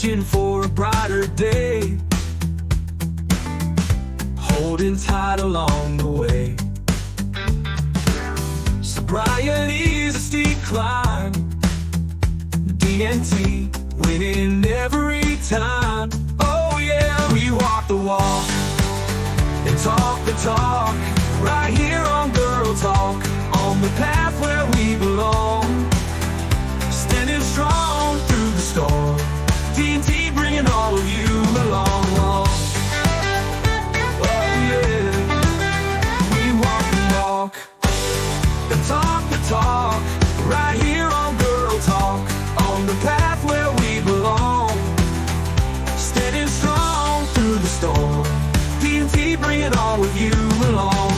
reaching for a brighter day, holding tight along the way. Sobriety's a steep climb, DNT winning every time. Oh yeah, we walk the walk and talk the talk, right here on Gurl TauX, on the path where we belong. Standing strong through the storm, DNT bringing all of you along. Oh yeah, we walk the walk and talk the talk, right here on Gurl TauX, on the path where we belong. Standing strong through the storm, DNT bringing all of you along.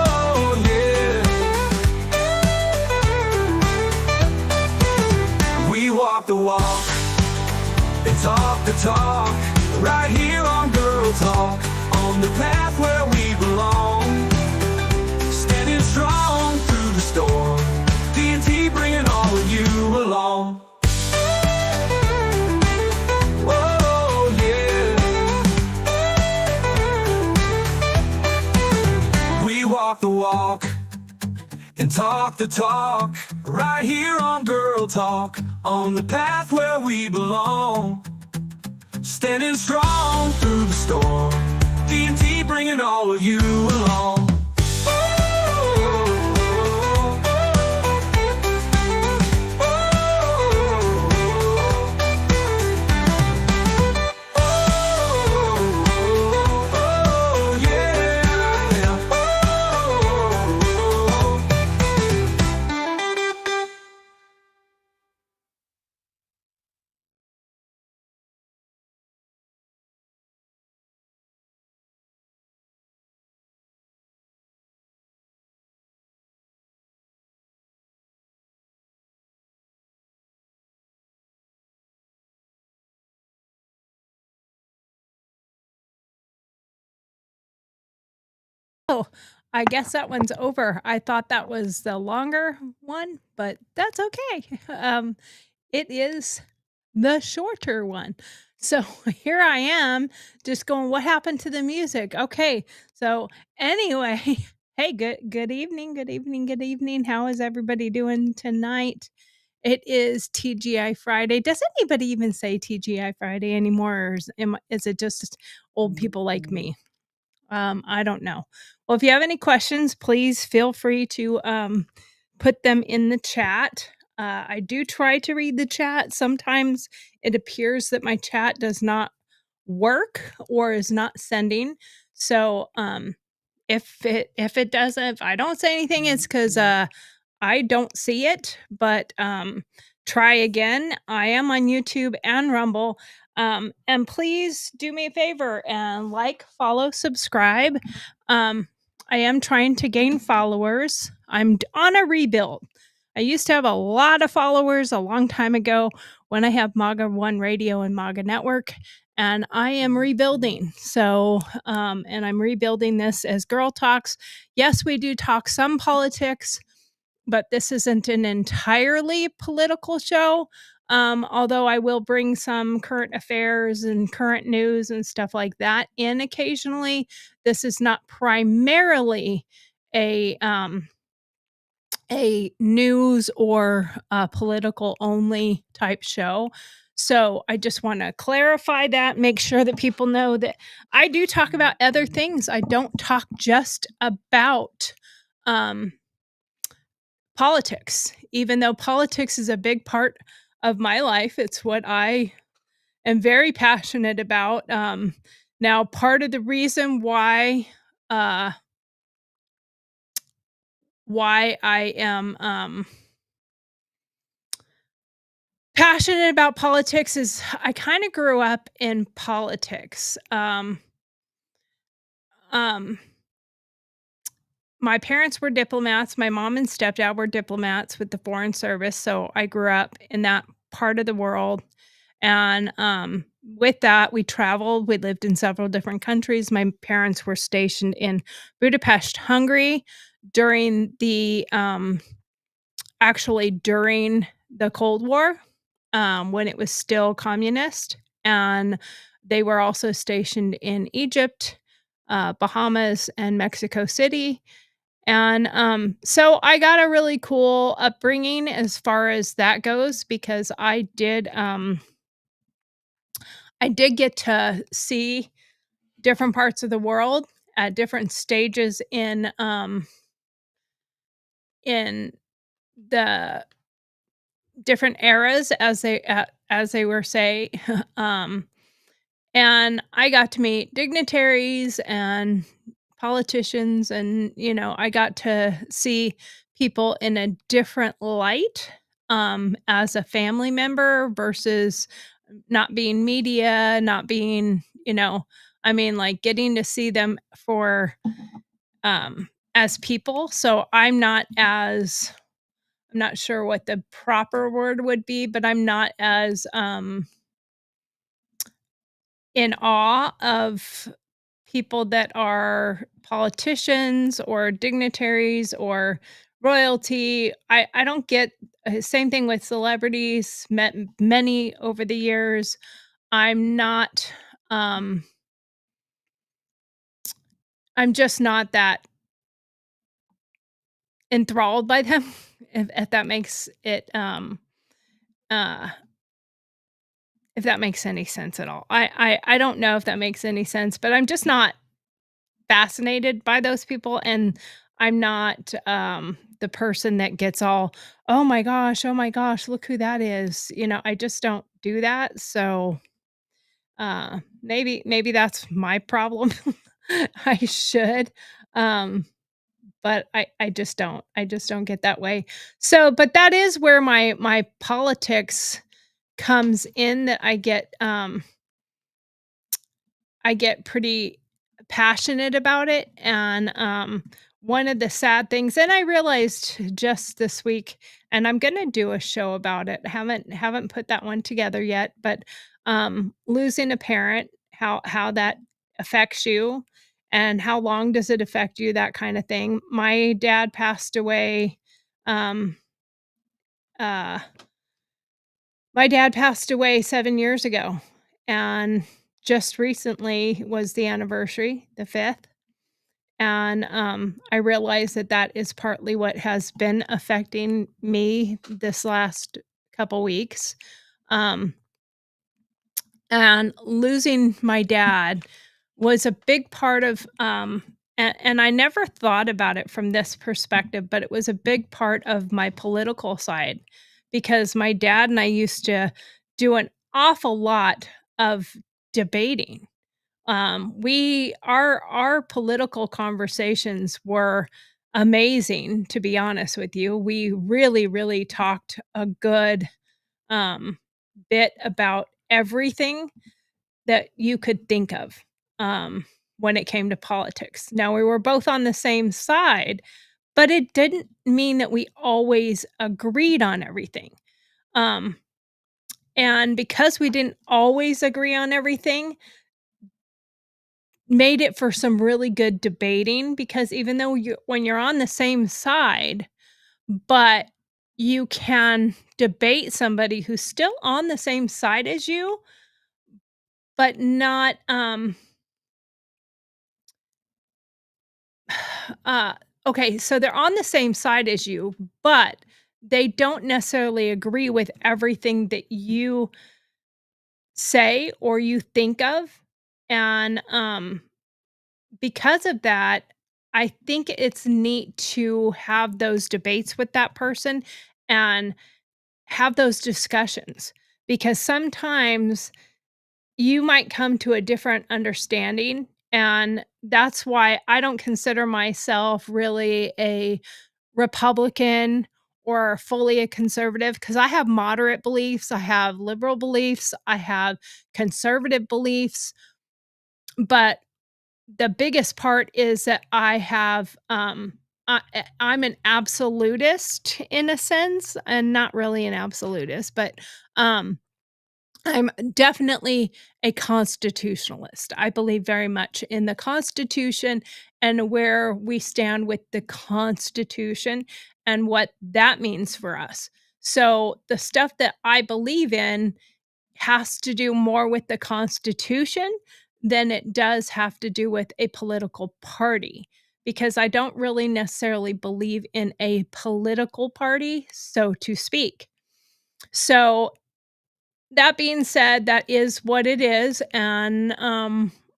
Oh yeah, we walk the walk and talk the talk, right here on Gurl TauX, on the path where we belong. Standing strong through the storm, DNT bringing all of you along. Oh yeah, we walk the walk and talk the talk, right here on Gurl TauX, on the path where we belong. Standing strong through the storm, DNT bringing all of you along. Oh, I guess that one's over. I thought that was the longer one, but that's okay. It is the shorter one. So here I am just going, what happened to the music? Okay. So anyway, hey, good evening, good evening, good evening. How is everybody doing tonight? It is TGI Friday. Does anybody even say TGI Friday anymore, or is it just old people like me? I don't know. Well, if you have any questions, please feel free to put them in the chat. I do try to read the chat. Sometimes it appears that my chat does not work or is not sending. So if it doesn't, if I don't say anything, it's because I don't see it. But try again. I am on YouTube and Rumble. And please do me a favor and like, follow, subscribe. I am trying to gain followers. I'm on a rebuild. I used to have a lot of followers a long time ago when I have MAGA One Radio and MAGA Network, and I am rebuilding. So, and I'm rebuilding this as Gurl TauX. Yes, we do talk some politics, but this isn't an entirely political show. Although I will bring some current affairs and current news and stuff like that in occasionally. This is not primarily a news or political only type show. So I just want to clarify that, make sure that people know that I do talk about other things. I don't talk just about politics, even though politics is a big part of my life. It's what I am very passionate about. Now, part of the reason why I am passionate about politics is I kind of grew up in politics. My parents were diplomats. My mom and stepdad were diplomats with the Foreign Service, so I grew up in that part of the world. And with that, we traveled. We lived in several different countries. My parents were stationed in Budapest, Hungary during the during the Cold War. when it was still communist, and they were also stationed in Egypt, Bahamas, and Mexico City, and, so I got a really cool upbringing as far as that goes because I did get to see different parts of the world at different stages in the different eras as they were say, um, and I got to meet dignitaries and politicians and, I got to see people in a different light, as a family member versus not being media, not being, I mean, like, getting to see them for, as people, so I'm not sure what the proper word would be, but I'm not as, in awe of people that are politicians or dignitaries or royalty. I don't get same thing with celebrities, met many over the years. I'm not, um I'm just not that enthralled by them, if that makes it, uh if that makes any sense at all. I don't know if that makes any sense, but I'm just not fascinated by those people, and I'm not, the person that gets all, oh my gosh, look who that is." I just don't do that, so, maybe that's my problem. I should, um, but I just don't get that way. So, but that is where my politics comes in that I get pretty passionate about it, and, one of the sad things and I realized just this week and I'm gonna do a show about it, haven't put that one together yet, but, losing a parent, how that affects you, and how long does it affect you, that kinda thing. My dad passed away, um, uh my dad passed away 7 years ago, and just recently was the anniversary, the 5th, and, I realized that that is partly what has been affecting me this last couple weeks, um, and losing my dad was a big part of, and I never thought about it from this perspective, but it was a big part of my political side because my dad and I used to do an awful lot of debating. Our political conversations were amazing, to be honest with you. We really, really talked a good, um, bit about everything that you could think of, when it came to politics. Now, we were both on the same side, but it didn't mean that we always agreed on everything. Um, and because we didn't always agree on everything, made it for some really good debating because even though when you're on the same side, but you can debate somebody who's still on the same side as you, but not, uh okay, so they're on the same side as you, but they don't necessarily agree with everything that you say or you think of, and, because of that, I think it's neat to have those debates with that person and have those discussions because sometimes you might come to a different understanding. And that's why I don't consider myself really a Republican or fully a conservative because I have moderate beliefs, I have liberal beliefs, I have conservative beliefs, but the biggest part is that I'm an absolutist in a sense, and not really an absolutist, but, um, I'm definitely a constitutionalist. I believe very much in the Constitution and where we stand with the Constitution and what that means for us. So the stuff that I believe in has to do more with the Constitution than it does have to do with a political party, because I don't really necessarily believe in a political party, so to speak. So that being said, that is what it is, and,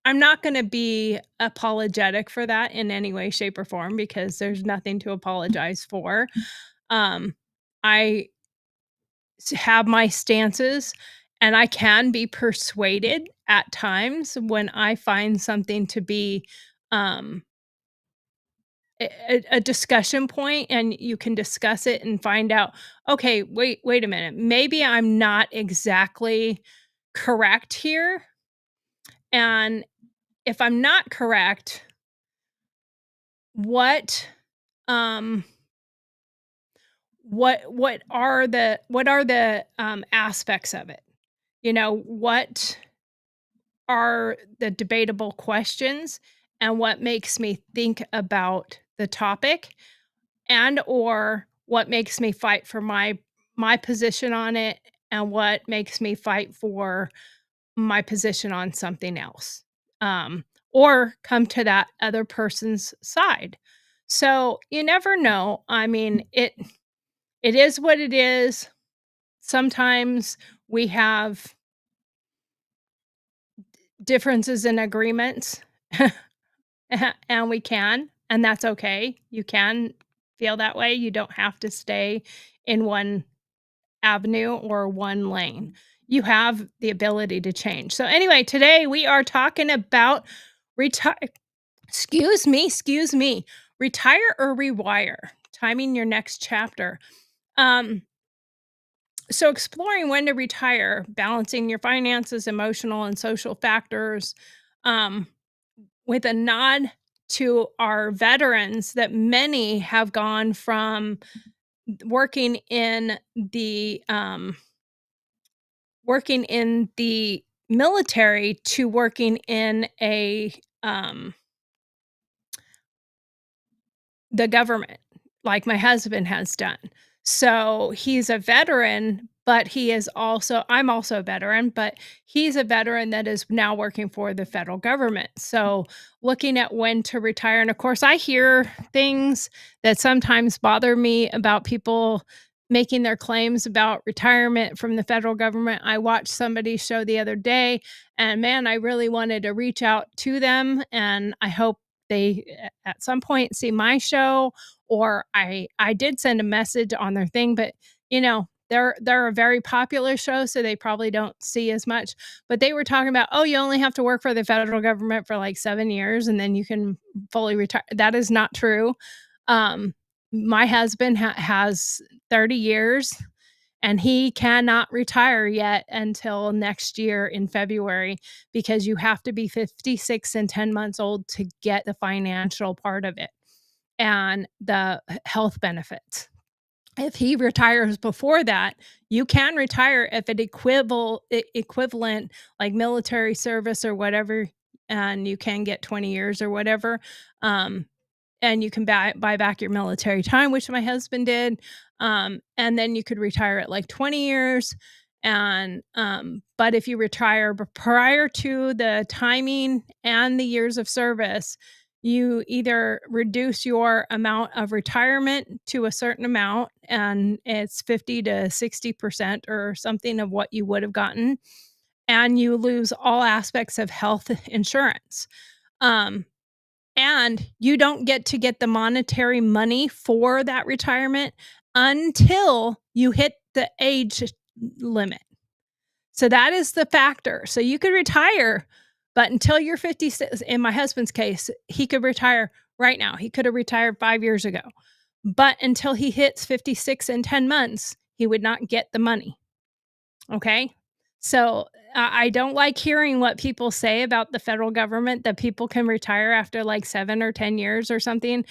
I'm not gonna be apologetic for that in any way, shape, or form because there's nothing to apologize for. Um, I have my stances, and I can be persuaded at times when I find something to be, um, a discussion point, and you can discuss it and find out, "Okay, wait a minute, maybe I'm not exactly correct here, and if I'm not correct, what, um, what are the aspects of it? You know, what are the debatable questions, and what makes me think about the topic, and or what makes me fight for my position on it, and what makes me fight for my position on something else, um, or come to that other person's side. So, you never know. I mean, it is what it is. Sometimes we have differences in agreements, and we can, and that's okay. You can feel that way. You don't have to stay in one avenue or one lane. You have the ability to change. So anyway, today we are talking about retire excuse me, retire or rewire, timing your next chapter. Um so exploring when to retire, balancing your finances, emotional and social factors, um with a nod to our veterans that many have gone from working in the military to working in um the government, like my husband has done. So, he's a veteran, but he is also I'm also a veteran, but he's a veteran that is now working for the federal government. So, looking at when to retire, and of course, I hear things that sometimes bother me about people making their claims about retirement from the federal government. I watched somebody's show the other day, and man, I really wanted to reach out to them, and I hope they at some point see my show, or I did send a message on their thing, but you know, they're a very popular show, so they probably don't see as much. But they were talking about, oh, you only have to work for the federal government for like 7 years and then you can fully retire. That is not true. Um, my husband has 30 years and he cannot retire yet until next year in February because you have to be 56 and 10 months old to get the financial part of it and the health benefits. If he retires before that, you can retire if it equivalent like military service or whatever, and you can get 20 years or whatever. Um, and you can buy back your military time, which my husband did. And then you could retire at like 20 years. And but if you retire prior to the timing and the years of service, you either reduce your amount of retirement to a certain amount, and it's 50 to 60% or something of what you would have gotten, and you lose all aspects of health insurance. Um, and you don't get the monetary money for that retirement until you hit the age limit. So that is the factor. So you could retire, but until you're 56, in my husband's case, he could retire right now. He could have retired 5 years ago. But until he hits 56 in 10 months, he would not get the money. Okay? So, I don't like hearing what people say about the federal government that people can retire after, like, 7 or 10 years or something.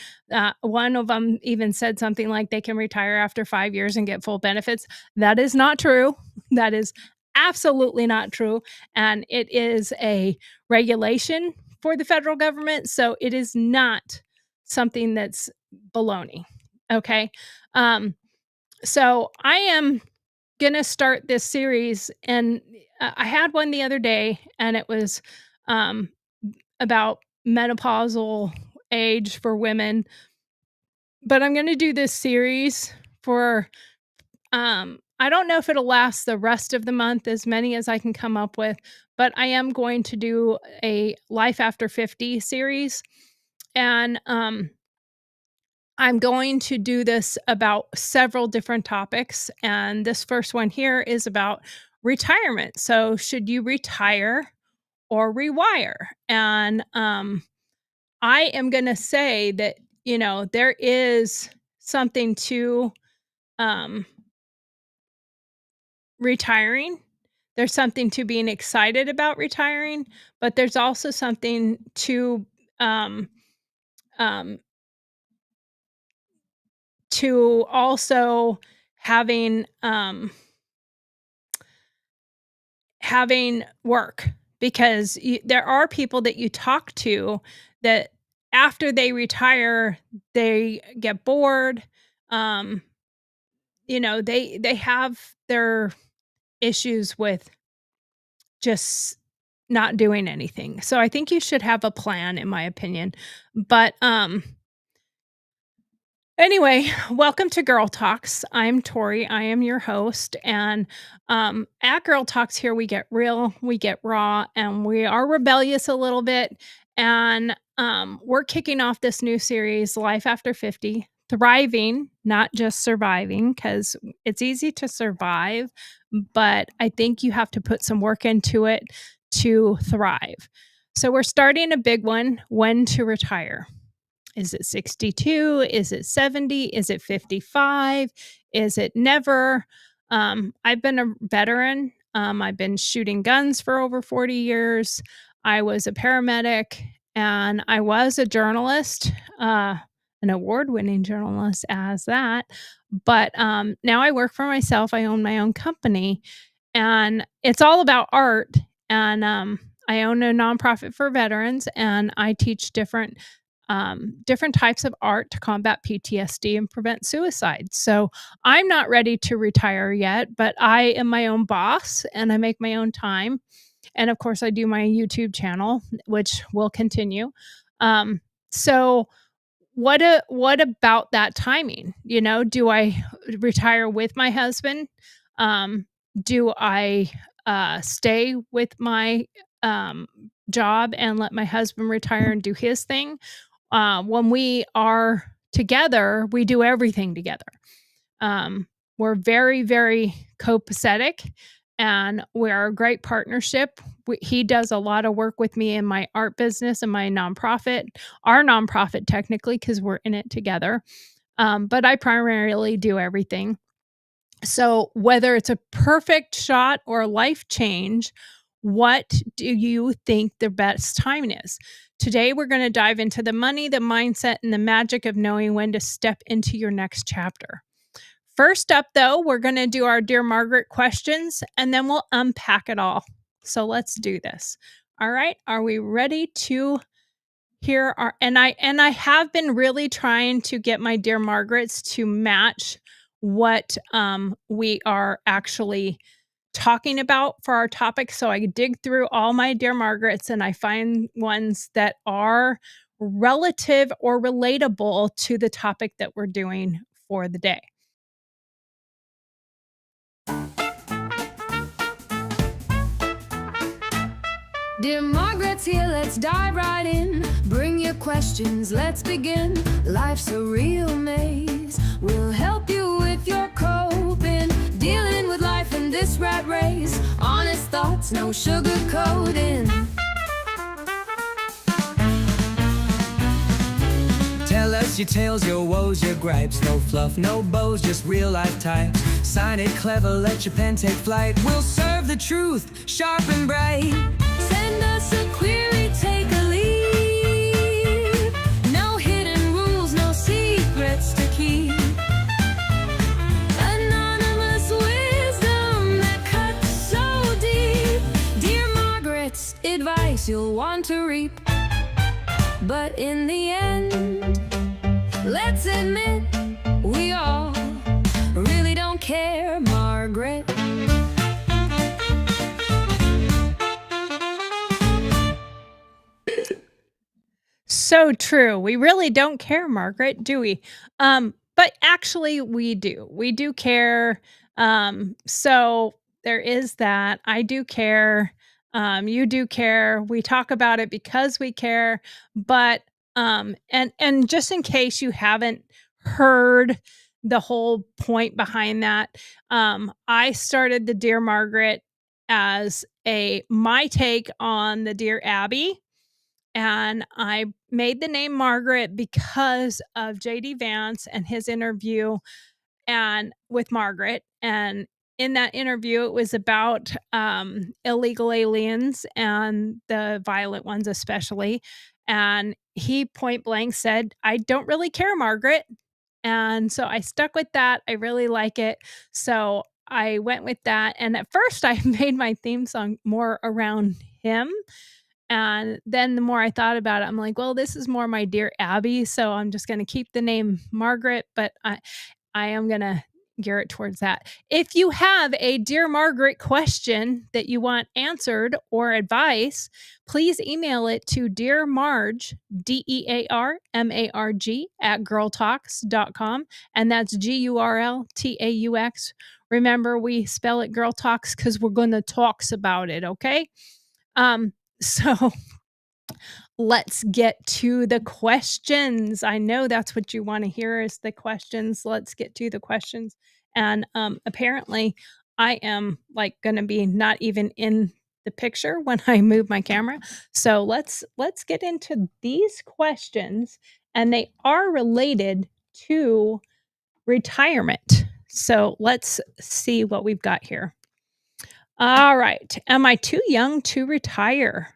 One of them even said something like they can retire after 5 years and get full benefits. That is not true. That is absolutely not true, and it is a regulation for the federal government, so it is not something that's baloney, okay? Um So I am gonna start this series, and I had one the other day, and it was um, about menopausal age for women. But I'm gonna do this series for I don't know if it'll last the rest of the month, as many as I can come up with, but I am going to do a Life After 50 series. And I'm going to do this about several different topics. And this first one here is about retirement. So, should you retire or rewire? And I am going to say that, there is something to um, retiring. There's something to being excited about retiring, but there's also something um, um, to also having having work, because there are people that you talk to that after they retire, they get bored. Um, they have their issues with just not doing anything. So I think you should have a plan, in my opinion. But anyway, welcome to Gurl TauX. I'm Tori. I am your host. And at Gurl TauX here, we get real, we get raw, and we are rebellious a little bit. And we're kicking off this new series, Life After 50, thriving, not just surviving, because it's easy to survive, but I think you have to put some work into it to thrive. So we're starting a big one: when to retire. Is it 62? Is it 70? Is it 55? Is it never? I've been a veteran. I've been shooting guns for over 40 years. I was a paramedic, and I was a journalist, an award winning journalist as that. But now I work for myself. I own my own company, and it's all about art. And I own a nonprofit for veterans, and I teach different types of art to combat PTSD and prevent suicide. So I'm not ready to retire yet, but I am my own boss and I make my own time. And of course, I do my YouTube channel, which will continue. So what about that timing? Do I retire with my husband? Do I stay with my job and let my husband retire and do his thing? When we are together, we do everything together. We're very, very copacetic, and we're a great partnership. He does a lot of work with me in my art business and my nonprofit, our nonprofit technically, because we're in it together. But I primarily do everything. So whether it's a perfect shot or a life change, what do you think the best time is? Today, we're going to dive into the money, the mindset, and the magic of knowing when to step into your next chapter. First up, though, we're going to do our Dear Margaret questions, and then we'll unpack it all. So let's do this. All right. Are we ready to hear our, and I have been really trying to get my Dear Margarets to match what we are actually talking about for our topic. So I dig through all my Dear Margarets and I find ones that are relative or relatable to the topic that we're doing for the day. Dear Margaret's here, let's dive right in. Bring your questions, let's begin. Life's a real maze. We'll help you with your coping. Dealing with life in this rat race. Honest thoughts, no sugarcoating. Tell us your tales, your woes, your gripes. No fluff, no bows, just real life types. Sign it clever, let your pen take flight. We'll serve the truth, sharp and bright. Send us a query, take a lead. No hidden rules, no secrets to keep. Anonymous wisdom that cuts so deep. Dear Margaret's advice you'll want to reap. But in the end, let's admit we all really don't Margaret. So true. We really don't care, Margaret, do we? But actually we do. We do care. So there is that. I do care. You do care. We talk about it because we care. But and just in case you haven't heard the whole point behind that, I started the Dear Margaret as my take on the Dear Abby, and I made the name Margaret because of JD Vance and his interview and with Margaret. And in that interview, it was about illegal aliens and the violent ones, especially. And he point blank said, "I don't really care, Margaret." And so I stuck with that. I really like it. So I went with that. And at first, I made my theme song more around him, and then the more I thought about it, I'm like, well, this is more my Dear Abby, so I'm just gonna keep the name Margaret, but I am gonna gear it towards that. If you have a Dear Margaret question that you want answered or advice, please email it to dearmarg, DEARMARG, at gurltaux.com, and that's GURLTAUX. Remember, we spell it Gurl TauX because we're gonna talks about it, okay? So let's get to the questions. I know that's what you want to hear is the questions. Let's get to the questions. And apparently I am like going to be not even in the picture when I move my camera. So let's get into these questions, and they are related to retirement. So let's see what we've got here. All right. Am I too young to retire?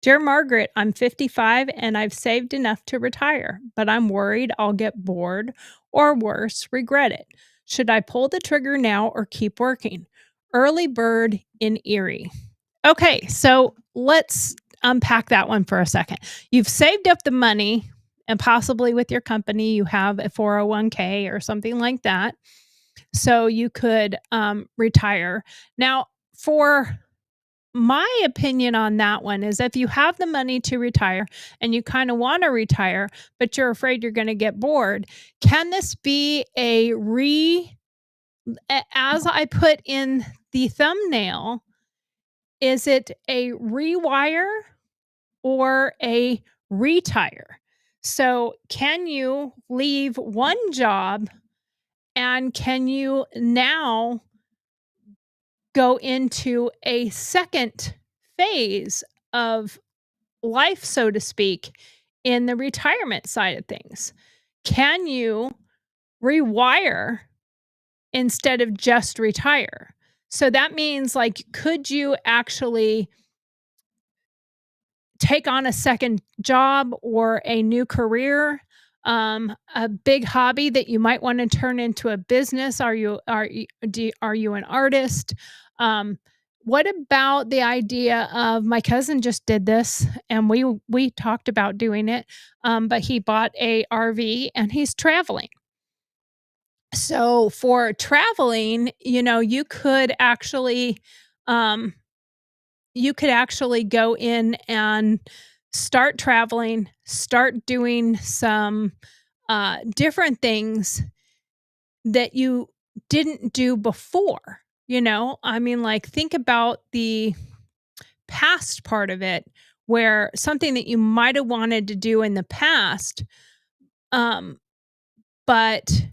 Dear Margaret, I'm 55 and I've saved enough to retire, but I'm worried I'll get bored or worse, regret it. Should I pull the trigger now or keep working? Early bird in Erie. Okay, so let's unpack that one for a second. You've saved up the money, and possibly with your company, you have a 401k or something like that. So you could retire. Now, for my opinion on that one is if you have the money to retire and you kind of want to retire, but you're afraid you're going to get bored, can this be as I put in the thumbnail, is it a rewire or a retire? So can you leave one job and can you now go into a second phase of life, so to speak, in the retirement side of things? Can you rewire instead of just retire? So that means, like, could you actually take on a second job or a new career, a big hobby that you might want to turn into a business? Are you an artist? What about the idea of, my cousin just did this and we talked about doing it, but he bought a RV and he's traveling. So for traveling, you could actually go in and start traveling, start doing some different things that you didn't do before. I mean, like, think about the past part of it, where something that you might have wanted to do in the past, but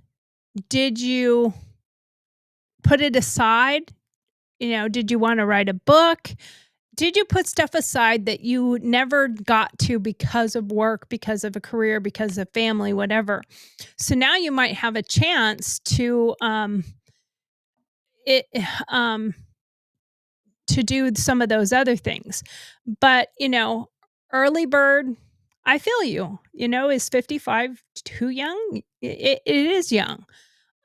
did you put it aside? Did you want to write a book? Did you put stuff aside that you never got to because of work, because of a career, because of family, whatever? So now you might have a chance to to do some of those other things. But, early bird, I feel you. Is 55 too young? It is young.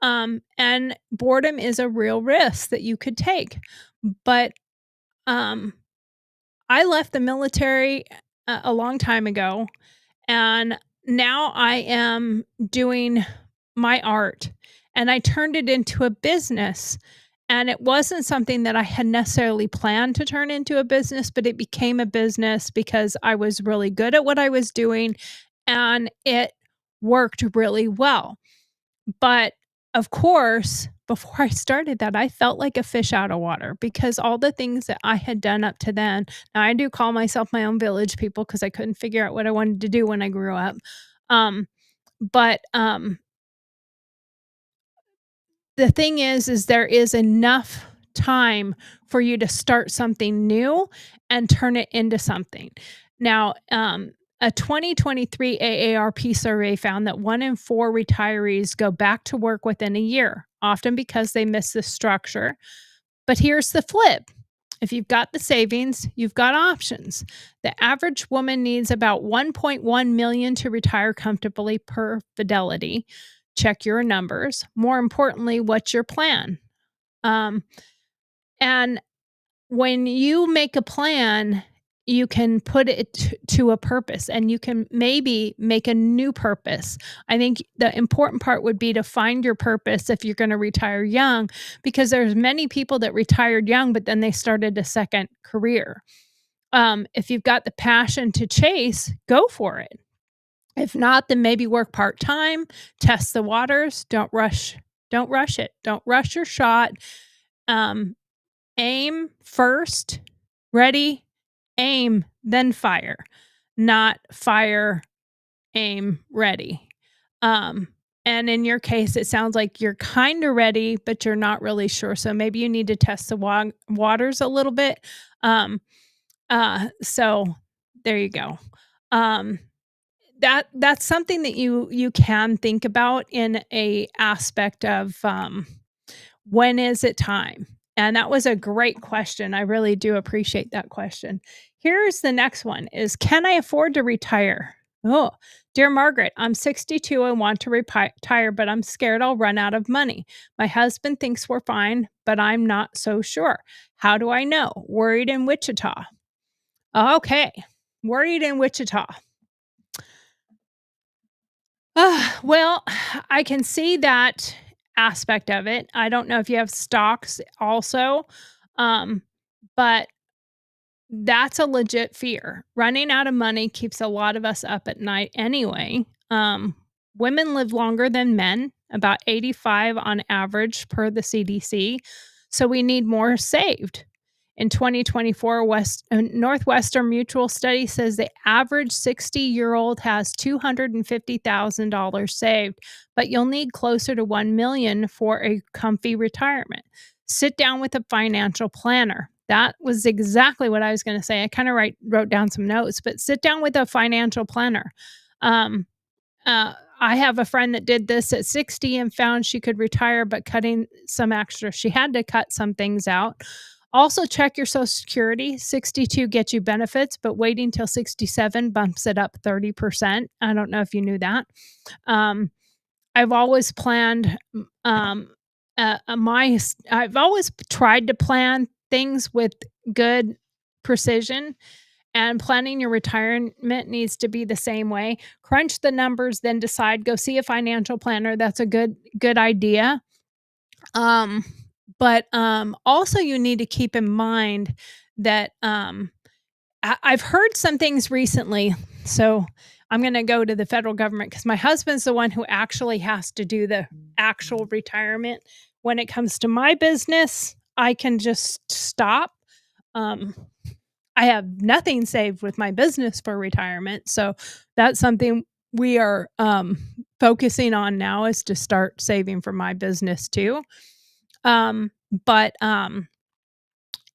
And boredom is a real risk that you could take. But I left the military a long time ago, and now I am doing my art, and I turned it into a business. And it wasn't something that I had necessarily planned to turn into a business, but it became a business because I was really good at what I was doing and it worked really well. But of course, before I started that, I felt like a fish out of water because all the things that I had done up to then, now I do call myself my own village people because I couldn't figure out what I wanted to do when I grew up. Um, but the thing is there is enough time for you to start something new and turn it into something. Now, a 2023 AARP survey found that 1 in 4 retirees go back to work within a year, often because they miss the structure. But here's the flip. If you've got the savings, you've got options. The average woman needs about 1.1 million to retire comfortably per Fidelity. Check your numbers. More importantly, what's your plan? Um, and when you make a plan, you can put it to a purpose and you can maybe make a new purpose. I think the important part would be to find your purpose if you're going to retire young, because there's many people that retired young, but then they started a second career. If you've got the passion to chase, go for it. If not, then maybe work part-time, test the waters, don't rush it. Don't rush your shot. Um, Aim first, ready, aim, then fire, not fire, aim, ready. And in your case, it sounds like you're kind of ready, but you're not really sure. So maybe you need to test the waters a little bit. So there you go. That's something that you can think about in a aspect of when is it time? And that was a great question. I really do appreciate that question. Here's the next one is, can I afford to retire? Oh, dear Margaret, I'm 62 and want to retire, but I'm scared I'll run out of money. My husband thinks we're fine, but I'm not so sure. How do I know? Worried in Wichita. Okay, worried in Wichita. Well, I can see that aspect of it. I don't know if you have stocks also, but that's a legit fear. Running out of money keeps a lot of us up at night anyway. Women live longer than men, about 85 on average per the CDC. So we need more saved. In 2024, Northwestern Mutual study says the average 60-year-old has $250,000 saved, but you'll need closer to $1 million for a comfy retirement. Sit down with a financial planner. That was exactly what I was going to say. I kind of wrote down some notes, but sit down with a financial planner. I have a friend that did this at 60 and found she could retire, but cutting some extra. She had to cut some things out. Also, check your Social Security. 62 gets you benefits, but waiting till 67 bumps it up 30%. I don't know if you knew that. I've always planned I've always tried to plan things with good precision, and planning your retirement needs to be the same way. Crunch the numbers, then decide. Go see a financial planner. That's a good idea. But also you need to keep in mind that I've heard some things recently. So I'm going to go to the federal government because my husband's the one who actually has to do the actual retirement. When it comes to my business, I can just stop. I have nothing saved with my business for retirement. So that's something we are focusing on now, is to start saving for my business too. But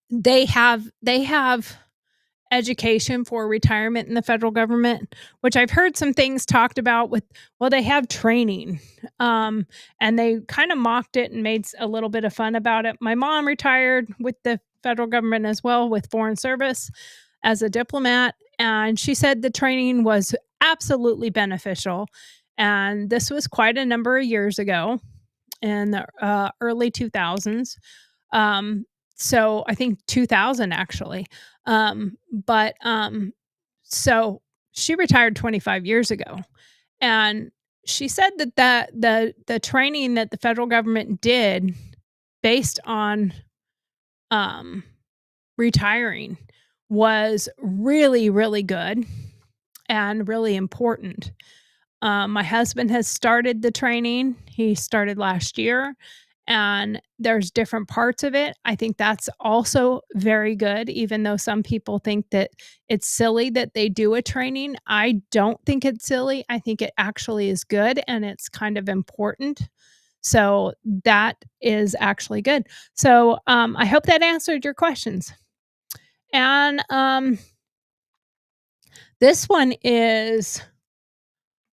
they have education for retirement in the federal government, which I've heard some things talked about with, well, they have training. And they kind of mocked it and made a little bit of fun about it. My mom retired with the federal government as well, with foreign service as a diplomat. And she said the training was absolutely beneficial. And this was quite a number of years ago, in the early 2000s. So I think 2000 actually. So she retired 25 years ago, and she said that the training that the federal government did based on retiring was really, really good and really important. My husband has started the training. He started last year, and there's different parts of it. I think that's also very good, even though some people think that it's silly that they do a training. I don't think it's silly. I think it actually is good and it's kind of important. So that is actually good. So I hope that answered your questions. And this one is,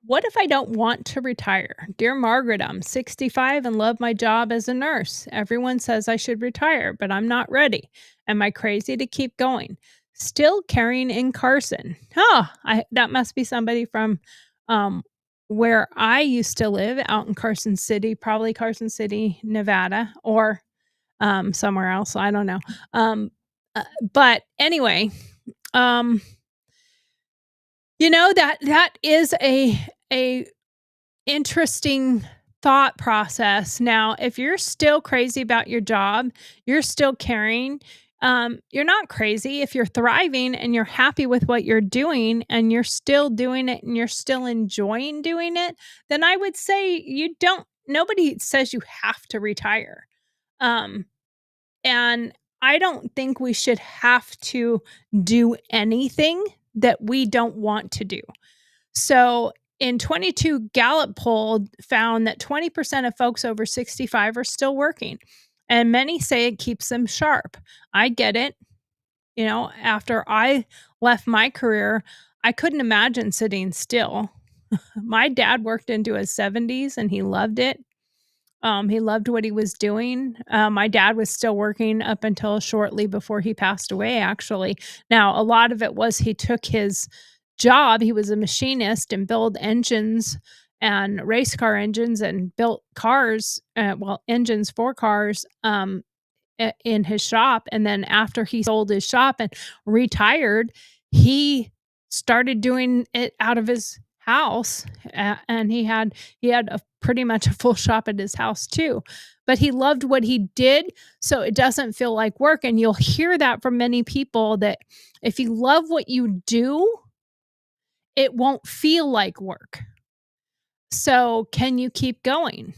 what if I don't want to retire? Dear Margaret, I'm 65 and love my job as a nurse. Everyone says I should retire, but I'm not ready. Am I crazy to keep going? Still caring in Carson. That must be somebody from where I used to live, out in Carson City, probably Carson City, Nevada, or somewhere else. I don't know. But anyway, um, that is a interesting thought process. Now, if you're still crazy about your job, you're still caring, you're not crazy. If you're thriving and you're happy with what you're doing and you're still doing it and you're still enjoying doing it, then I would say nobody says you have to retire. Um, and I don't think we should have to do anything that we don't want to do. So in 22, Gallup poll found that 20% of folks over 65 are still working, and many say it keeps them sharp. I get it. After I left my career, I couldn't imagine sitting still. My dad worked into his 70s and he loved it. He loved what he was doing. My dad was still working up until shortly before he passed away, actually. Now, a lot of it was he took his job. He was a machinist and built engines and race car engines and built cars, engines for cars in his shop. And then after he sold his shop and retired, he started doing it out of his house, and he had pretty much a full shop at his house too. But he loved what he did, so it doesn't feel like work. And you'll hear that from many people, that if you love what you do, it won't feel like work. So can you keep going?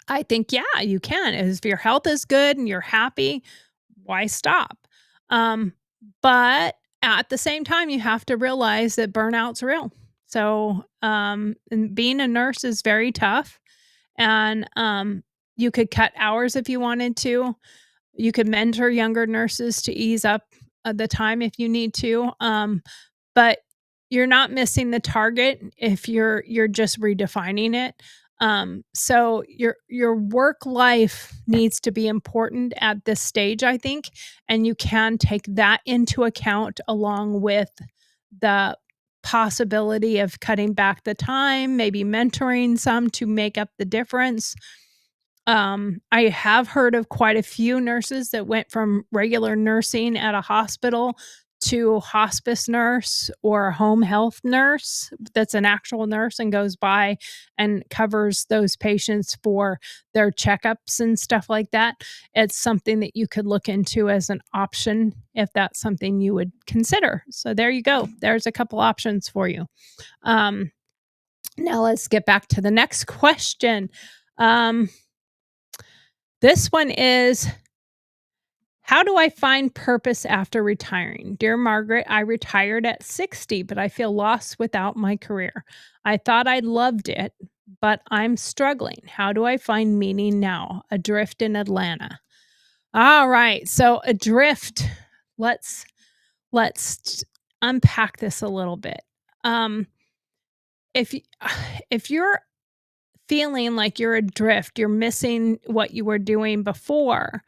I think, yeah, you can. If your health is good and you're happy, why stop? But at the same time, you have to realize that burnout's real. So, and being a nurse is very tough, and you could cut hours if you wanted to. You could mentor younger nurses to ease up the time if you need to. But you're not missing the target if you're just redefining it. So your work life needs to be important at this stage, I think, and you can take that into account along with the possibility of cutting back the time, maybe mentoring some to make up the difference. I have heard of quite a few nurses that went from regular nursing at a hospital to hospice nurse or a home health nurse that's an actual nurse and goes by and covers those patients for their checkups and stuff like that. It's something that you could look into as an option if that's something you would consider. So there you go. There's a couple options for you. Now let's get back to the next question. This one is, how do I find purpose after retiring? Dear Margaret, I retired at 60, but I feel lost without my career. I thought I loved it, but I'm struggling. How do I find meaning now? Adrift in Atlanta. All right. So adrift. Let's unpack this a little bit. If you're feeling like you're adrift, you're missing what you were doing before,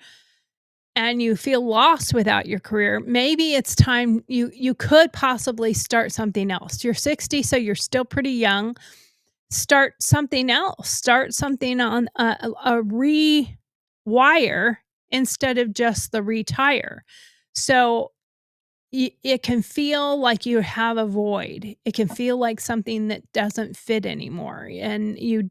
and you feel lost without your career, maybe it's time you could possibly start something else. You're 60, so you're still pretty young. Start something else. Start something on a rewire instead of just the retire. So it can feel like you have a void. It can feel like something that doesn't fit anymore, and you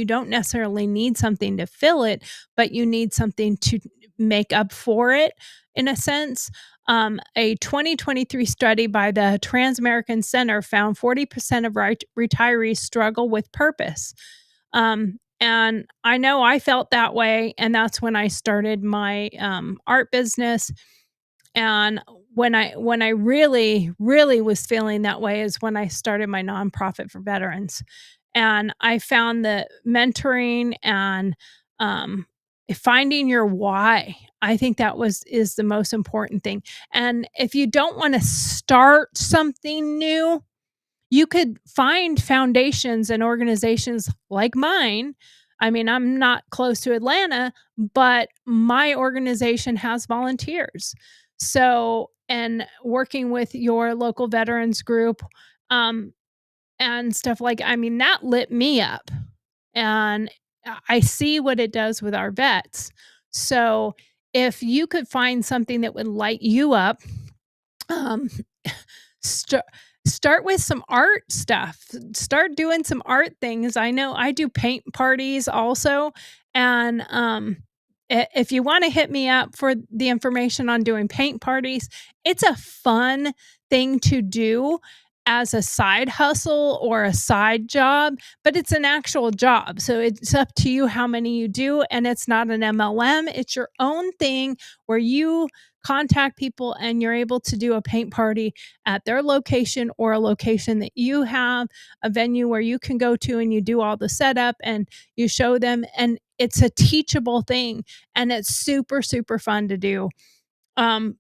don't necessarily need something to fill it, but you need something to make up for it in a sense. A 2023 study by the Trans-American Center found 40% of retirees struggle with purpose. And I know I felt that way, and that's when I started my art business. And when I really was feeling that way is when I started my nonprofit for veterans. And I found that mentoring and um, finding your why, I think that is the most important thing. And if you don't want to start something new, you could find foundations and organizations like mine. I mean, I'm not close to Atlanta, but my organization has volunteers. So, and working with your local veterans group, um, and stuff like, I mean, that lit me up. And I see what it does with our vets. So, if you could find something that would light you up, um, st- start with some art stuff. Start doing some art things. I know I do paint parties also, and if you want to hit me up for the information on doing paint parties, it's a fun thing to do as a side hustle or a side job, but it's an actual job. So it's up to you how many you do, and it's not an MLM. It's your own thing where you contact people and you're able to do a paint party at their location or a location that you have, a venue where you can go to, and you do all the setup and you show them. And it's a teachable thing, and it's super, super fun to do.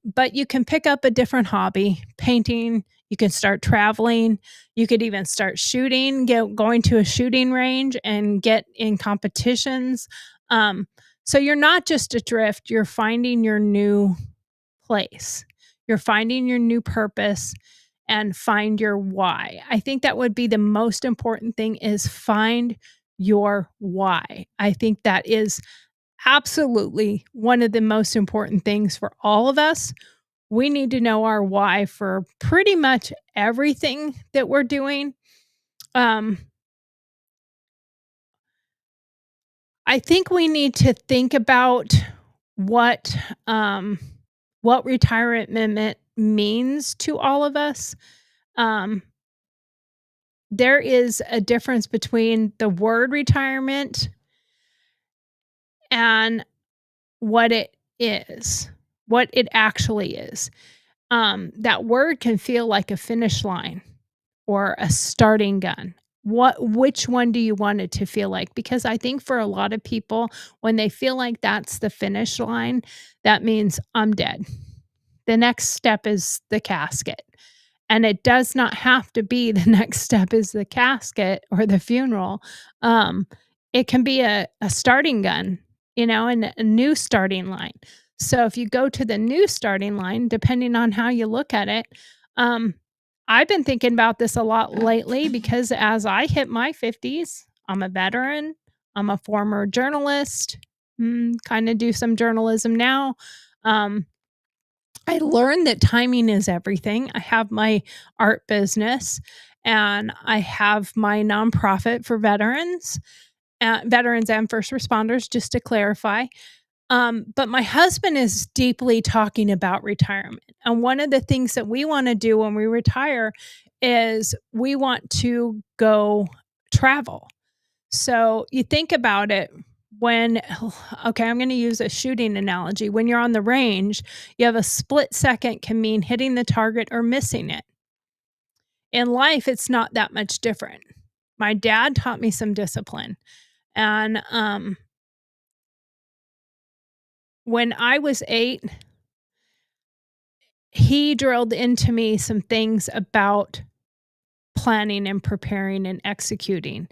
But you can pick up a different hobby, painting. You can start traveling. You could even start shooting, going to a shooting range and get in competitions. So you're not just adrift, you're finding your new place. You're finding your new purpose and find your why. I think that would be the most important thing, is find your why. I think that is absolutely one of the most important things for all of us. We need to know our why for pretty much everything that we're doing. Um, I think we need to think about what um, what retirement means to all of us. Um, there is a difference between the word retirement and what it is, what it actually is. That word can feel like a finish line or a starting gun. Which one do you want it to feel like? Because I think for a lot of people, when they feel like that's the finish line, that means I'm dead. The next step is the casket. And it does not have to be the next step is the casket or the funeral. Um, it can be a starting gun, and a new starting line. So if you go to the new starting line, depending on how you look at it, um, I've been thinking about this a lot lately because as I hit my 50s, I'm a veteran, I'm a former journalist, kind of do some journalism now. Um, I learned that timing is everything. I have my art business and I have my nonprofit for veterans and first responders, just to clarify. But my husband is deeply talking about retirement. And one of the things that we want to do when we retire is we want to go travel. So you think about it when, okay, I'm going to use a shooting analogy. When you're on the range, you have a split second can mean hitting the target or missing it. In life, it's not that much different. My dad taught me some discipline. And when I was 8, he drilled into me some things about planning and preparing and executing.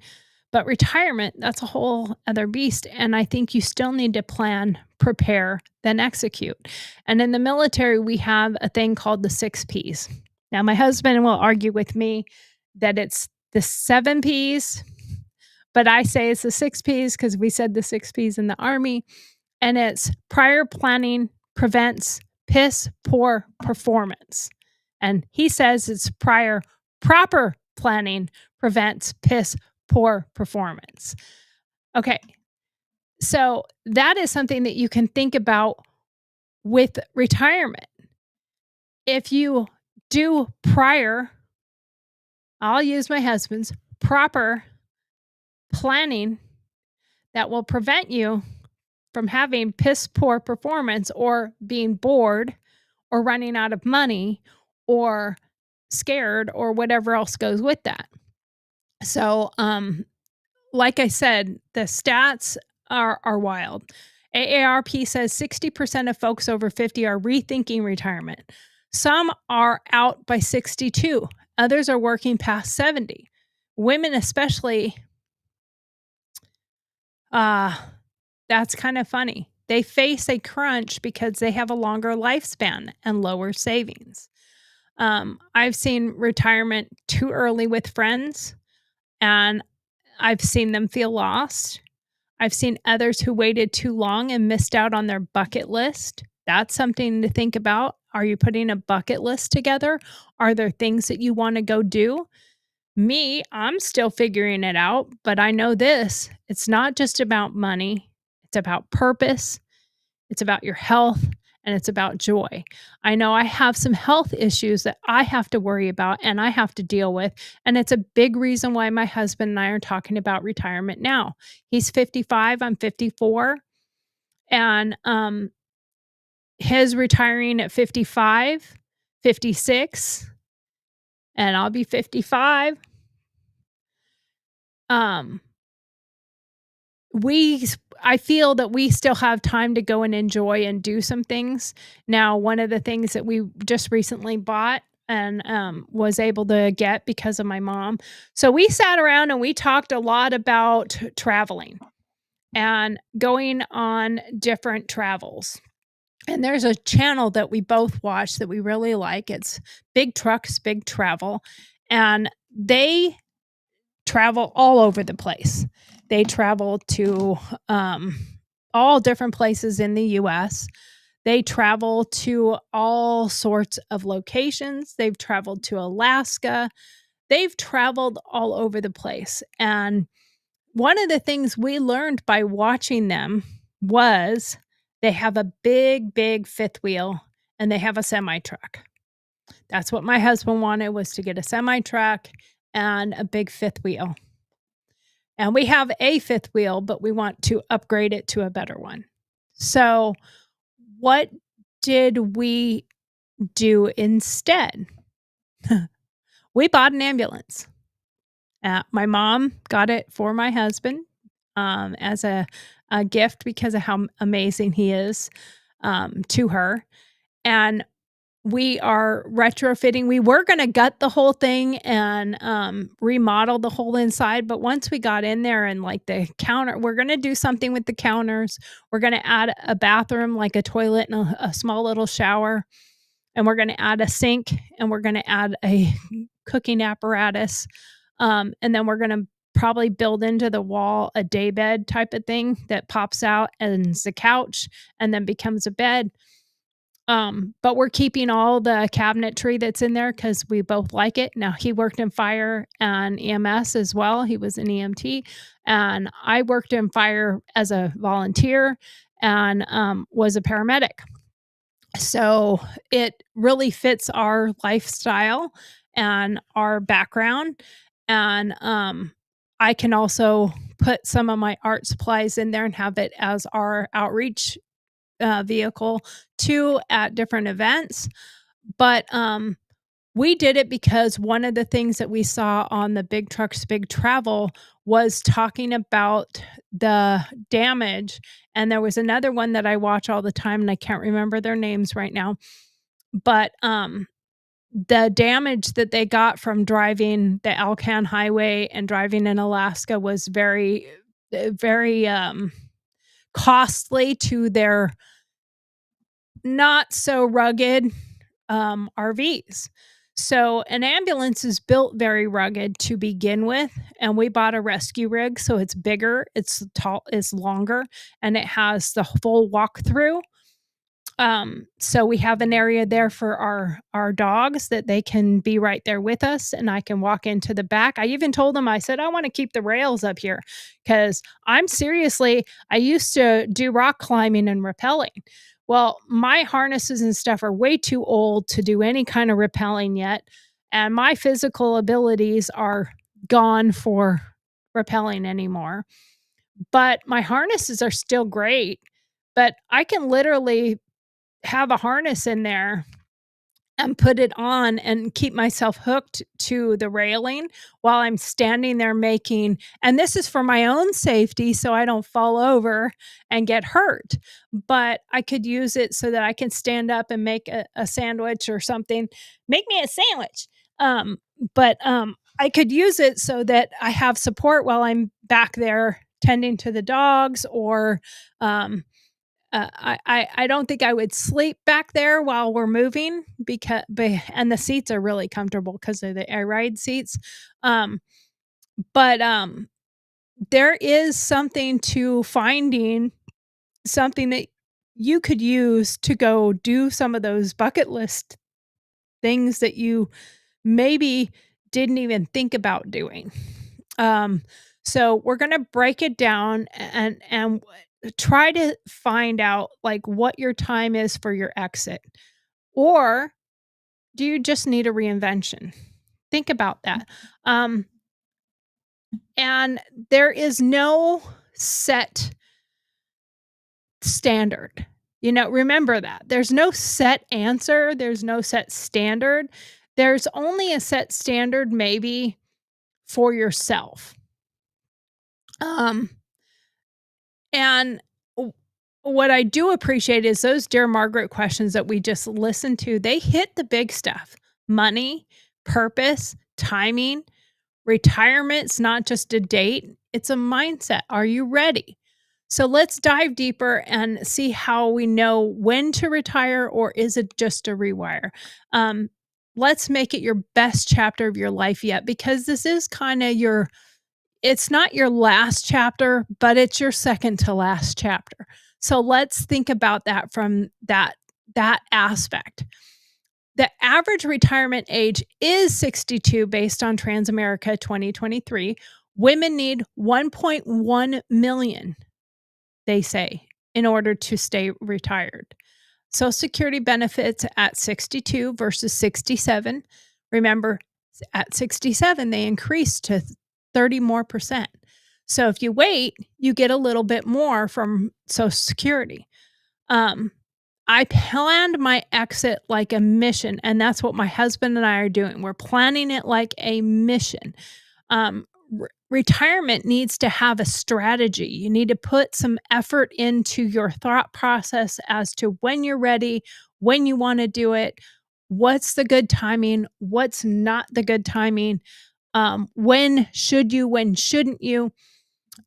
But retirement, that's a whole other beast. And I think you still need to plan, prepare, then execute. And in the military, we have a thing called the 6 Ps. Now, my husband will argue with me that it's the 7 Ps, but I say it's the 6 Ps because we said the 6 Ps in the Army. And it's prior planning prevents piss poor performance. And he says it's proper planning prevents piss poor performance. Okay. So that is something that you can think about with retirement. If you do I'll use my husband's proper planning, that will prevent you from having piss poor performance or being bored or running out of money or scared or whatever else goes with that. So, like I said, the stats are wild. AARP says 60% of folks over 50 are rethinking retirement. Some are out by 62. Others are working past 70. Women especially, that's kind of funny. They face a crunch because they have a longer lifespan and lower savings. I've seen retirement too early with friends, and I've seen them feel lost. I've seen others who waited too long and missed out on their bucket list. That's something to think about. Are you putting a bucket list together? Are there things that you want to go do? Me, I'm still figuring it out, but I know this. It's not just about money. It's about purpose. It's about your health, and it's about joy. I know I have some health issues that I have to worry about and I have to deal with, and it's a big reason why my husband and I are talking about retirement now. He's 55, I'm 54, and his retiring at 55, 56, and I'll be 55. I feel that we still have time to go and enjoy and do some things. Now, one of the things that we just recently bought and was able to get because of my mom. So we sat around and we talked a lot about traveling and going on different travels. And there's a channel that we both watch that we really like. It's Big Trucks, Big Travel. And they travel all over the place. They travel to all different places in the US. They travel to all sorts of locations. They've traveled to Alaska. They've traveled all over the place. And one of the things we learned by watching them was they have a big, big fifth wheel and they have a semi truck. That's what my husband wanted, was to get a semi truck and a big fifth wheel. And we have a fifth wheel, but we want to upgrade it to a better one. So what did we do instead? We bought an ambulance. My mom got it for my husband as a gift because of how amazing he is to her. And we are retrofitting. We were going to gut the whole thing and remodel the whole inside. But once we got in there and like the counter, we're going to do something with the counters. We're going to add a bathroom, like a toilet and a small little shower. And we're going to add a sink and we're going to add a cooking apparatus. And then we're going to probably build into the wall a daybed type of thing that pops out and is a couch and then becomes a bed. But we're keeping all the cabinetry that's in there because we both like it. Now, he worked in fire and EMS as well. He was an EMT. And I worked in fire as a volunteer and was a paramedic. So it really fits our lifestyle and our background. And I can also put some of my art supplies in there and have it as our outreach vehicle too at different events. But we did it because one of the things that we saw on the Big Trucks, Big Travel was talking about the damage. And there was another one that I watch all the time, and I can't remember their names right now. But the damage that they got from driving the Alcan Highway and driving in Alaska was very, very costly to their not so rugged RVs. So an ambulance is built very rugged to begin with, and we bought a rescue rig, so it's bigger, it's tall, it's longer, and it has the full walkthrough. So we have an area there for our dogs that they can be right there with us, and I can walk into the back. I even told them, I said, I want to keep the rails up here because I used to do rock climbing and rappelling. Well, my harnesses and stuff are way too old to do any kind of rappelling yet, and my physical abilities are gone for rappelling anymore. But my harnesses are still great, but I can literally have a harness in there and put it on and keep myself hooked to the railing while I'm standing there making, and this is for my own safety so I don't fall over and get hurt, but I could use it so that I can stand up and make a sandwich or something. Make me a sandwich. But I could use it so that I have support while I'm back there tending to the dogs, or I don't think I would sleep back there while we're moving and the seats are really comfortable because of the air ride seats. But there is something to finding something that you could use to go do some of those bucket list things that you maybe didn't even think about doing. So we're gonna break it down and try to find out like what your time is for your exit. Or do you just need a reinvention? Think about that. And there is no set standard. Remember that. There's no set answer, there's no set standard. There's only a set standard maybe for yourself. And what I do appreciate is those Dear Margaret questions that we just listened to, they hit the big stuff. Money, purpose, timing, retirement's not just a date, it's a mindset. Are you ready? So let's dive deeper and see how we know when to retire, or is it just a rewire? Let's make it your best chapter of your life yet, because this is kind of it's not your last chapter, but it's your second to last chapter. So let's think about that from that aspect. The average retirement age is 62 based on Transamerica 2023. Women need 1.1 million, they say, in order to stay retired. Social Security benefits at 62 versus 67. Remember, at 67, they increased to 30 more percent. So if you wait, you get a little bit more from Social Security. I planned my exit like a mission, and that's what my husband and I are doing. We're planning it like a mission. Retirement needs to have a strategy. You need to put some effort into your thought process as to when you're ready, when you want to do it, what's the good timing, what's not the good timing, when should you, when shouldn't you.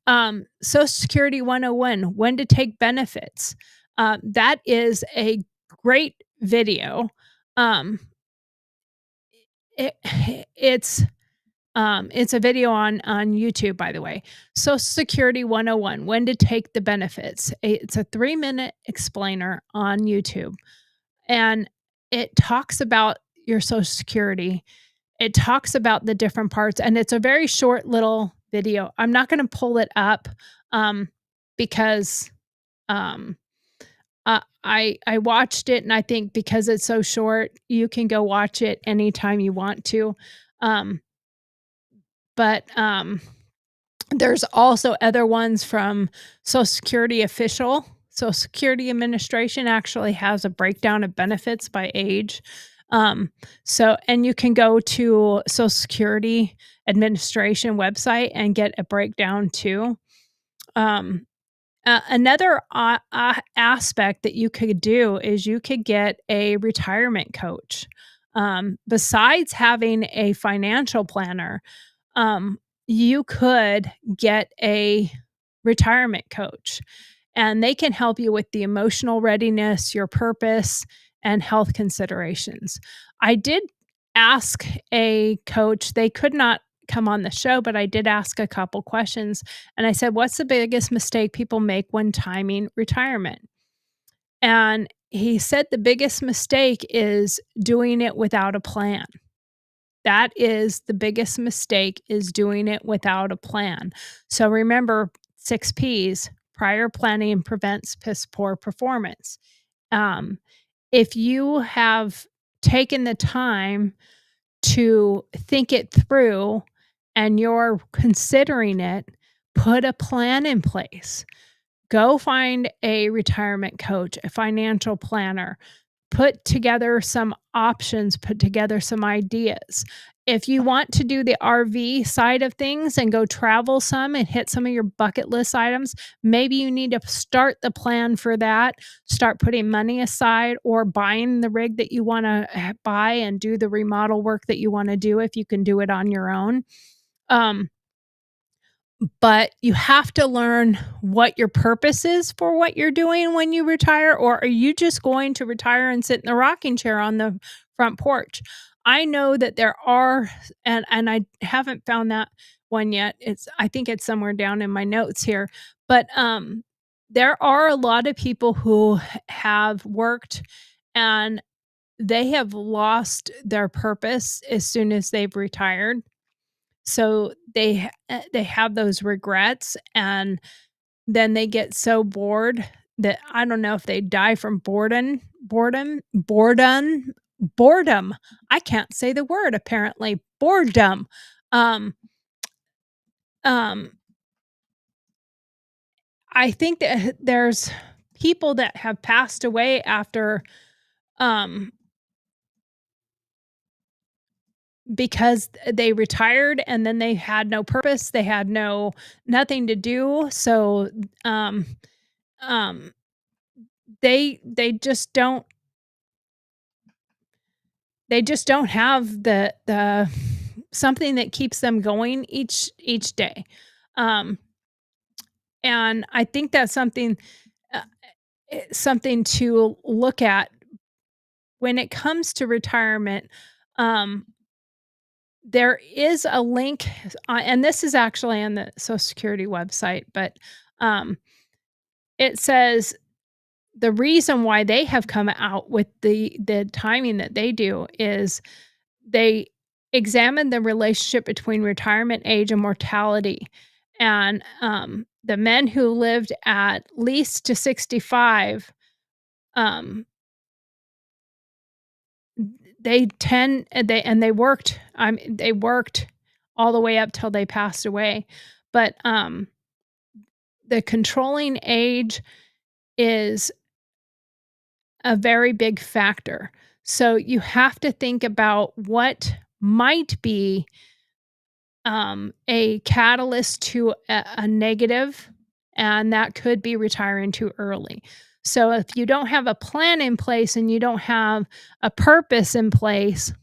Social Security 101, when to take benefits. That is a great video. It's a video on YouTube, by the way. Social Security 101, when to take the benefits. It's a 3-minute explainer on YouTube. And it talks about your Social Security. It talks about the different parts, and it's a very short little video. I'm not going to pull it up because I watched it, and I think because it's so short, you can go watch it anytime you want to. But there's also other ones from Social Security Official. Social Security Administration actually has a breakdown of benefits by age. And you can go to Social Security Administration website and get a breakdown too. Another aspect that you could do is you could get a retirement coach. Besides having a financial planner, you could get a retirement coach, and they can help you with the emotional readiness, your purpose, and health considerations. I did ask a coach, they could not come on the show, but I did ask a couple questions, and I said, what's the biggest mistake people make when timing retirement? And he said the biggest mistake is doing it without a plan. That is the biggest mistake, is doing it without a plan. So remember 6 Ps: prior planning prevents poor performance. Um, if you have taken the time to think it through and you're considering it, put a plan in place. Go find a retirement coach, a financial planner, put together some options, put together some ideas. If you want to do the RV side of things and go travel some and hit some of your bucket list items, maybe you need to start the plan for that, start putting money aside, or buying the rig that you want to buy and do the remodel work that you want to do if you can do it on your own. Um, but you have to learn what your purpose is for what you're doing when you retire, or are you just going to retire and sit in the rocking chair on the front porch? I know that there are, and I haven't found that one yet. I think it's somewhere down in my notes here, but there are a lot of people who have worked and they have lost their purpose as soon as they've retired. So they have those regrets, and then they get so bored that I don't know if they die from boredom. I can't say the word apparently. Boredom. Um, um, I think that there's people that have passed away after, um because they retired and then they had no purpose, they had nothing to do, so, um um, they just don't have the something that keeps them going each day, um, and I think that's uh, something to look at when it comes to retirement. um There is a link, and this is actually on the Social Security website, but, um, it says the reason why they have come out with the timing that they do is they examine the relationship between retirement age and mortality, and, the men who lived at least to 65, um, they worked, they worked all the way up till they passed away, but, the controlling age is a very big factor. So you have to think about what might be, a catalyst to a negative, and that could be retiring too early. So if you don't have a plan in place and you don't have a purpose in place,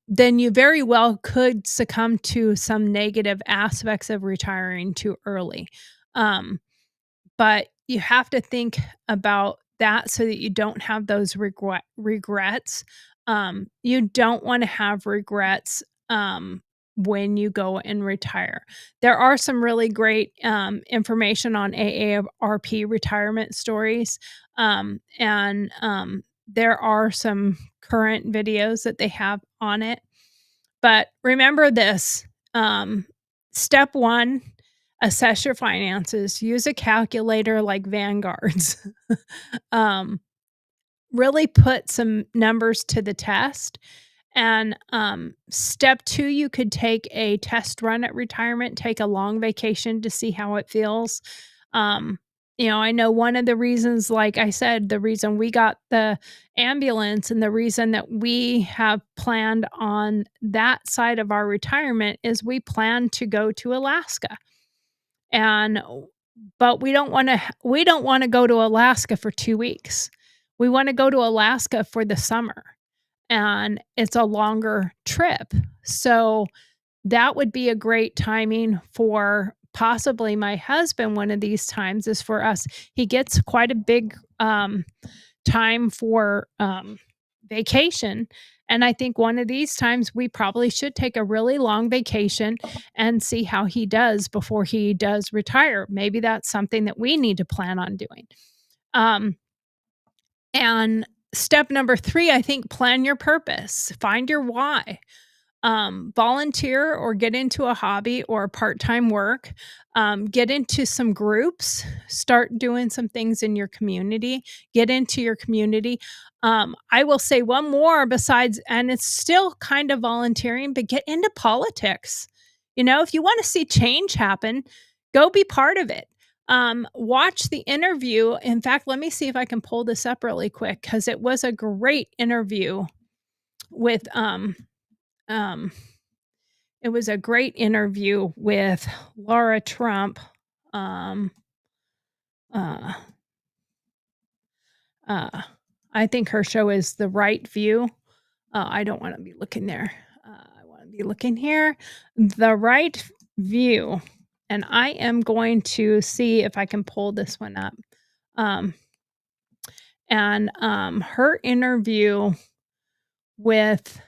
then you very well could succumb to some negative aspects of retiring too early. Um, but you have to think about that so that you don't have those regrets. You don't want to have regrets when you go and retire. There are some really great information on AARP retirement stories, and there are some current videos that they have on it. But remember this, step one: assess your finances. Use a calculator like Vanguard's. um, really put some numbers to the test. And step two: you could take a test run at retirement, take a long vacation to see how it feels. Um, I know one of the reasons, like I said, the reason we got the ambulance and the reason that we have planned on that side of our retirement is we plan to go to Alaska. And but we don't want to go to Alaska for 2 weeks. We want to go to Alaska for the summer, and it's a longer trip. So that would be a great timing for possibly my husband. One of these times is for us. He gets quite a big time for vacation. And I think one of these times we probably should take a really long vacation and see how he does before he does retire. Maybe that's something that we need to plan on doing. And step number 3, I think, plan your purpose. Find your why. Volunteer or get into a hobby or part-time work. Get into some groups. Start doing some things in your community. Get into your community. I will say one more besides, and it's still kind of volunteering, but get into politics. You know, if you want to see change happen, go be part of it. Watch the interview. In fact, let me see if I can pull this up really quick because it was a great interview with it was a great interview with Laura Trump. I think her show is The Right View. I don't want to be looking there. I want to be looking here. The Right View. And I am going to see if I can pull this one up. Her interview with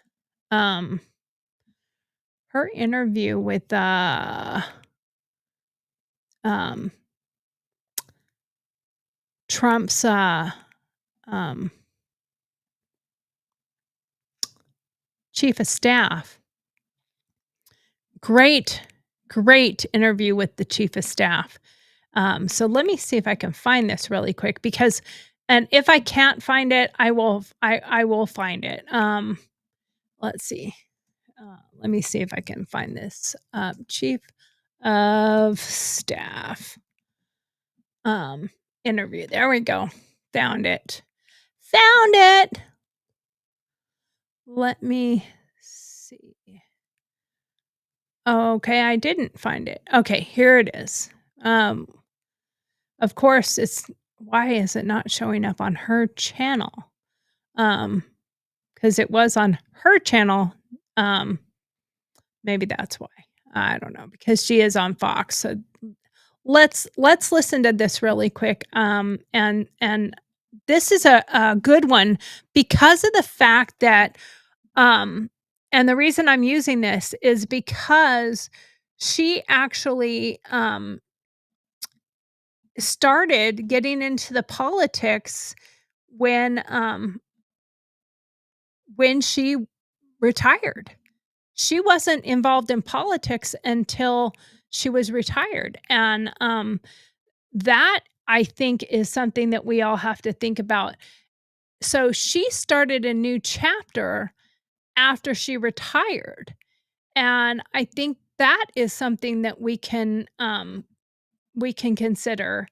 Trump's chief of staff. Great interview with the chief of staff. So let me see if I can find this really quick because, and if I can't find it, I will find it. Let's see. Let me see if I can find this. Chief of staff interview. There we go. Found it. Let me see. Okay, I didn't find it. Okay, here it is. Of course, why is it not showing up on her channel? Because it was on her channel. Maybe that's why. I don't know, because she is on Fox. So let's listen to this really quick. And this is a good one because of the fact that and the reason I'm using this is because she actually started getting into the politics when she retired. She wasn't involved in politics until she was retired. And that, I think, is something that we all have to think about. So she started a new chapter after she retired. And I think that is something that we can consider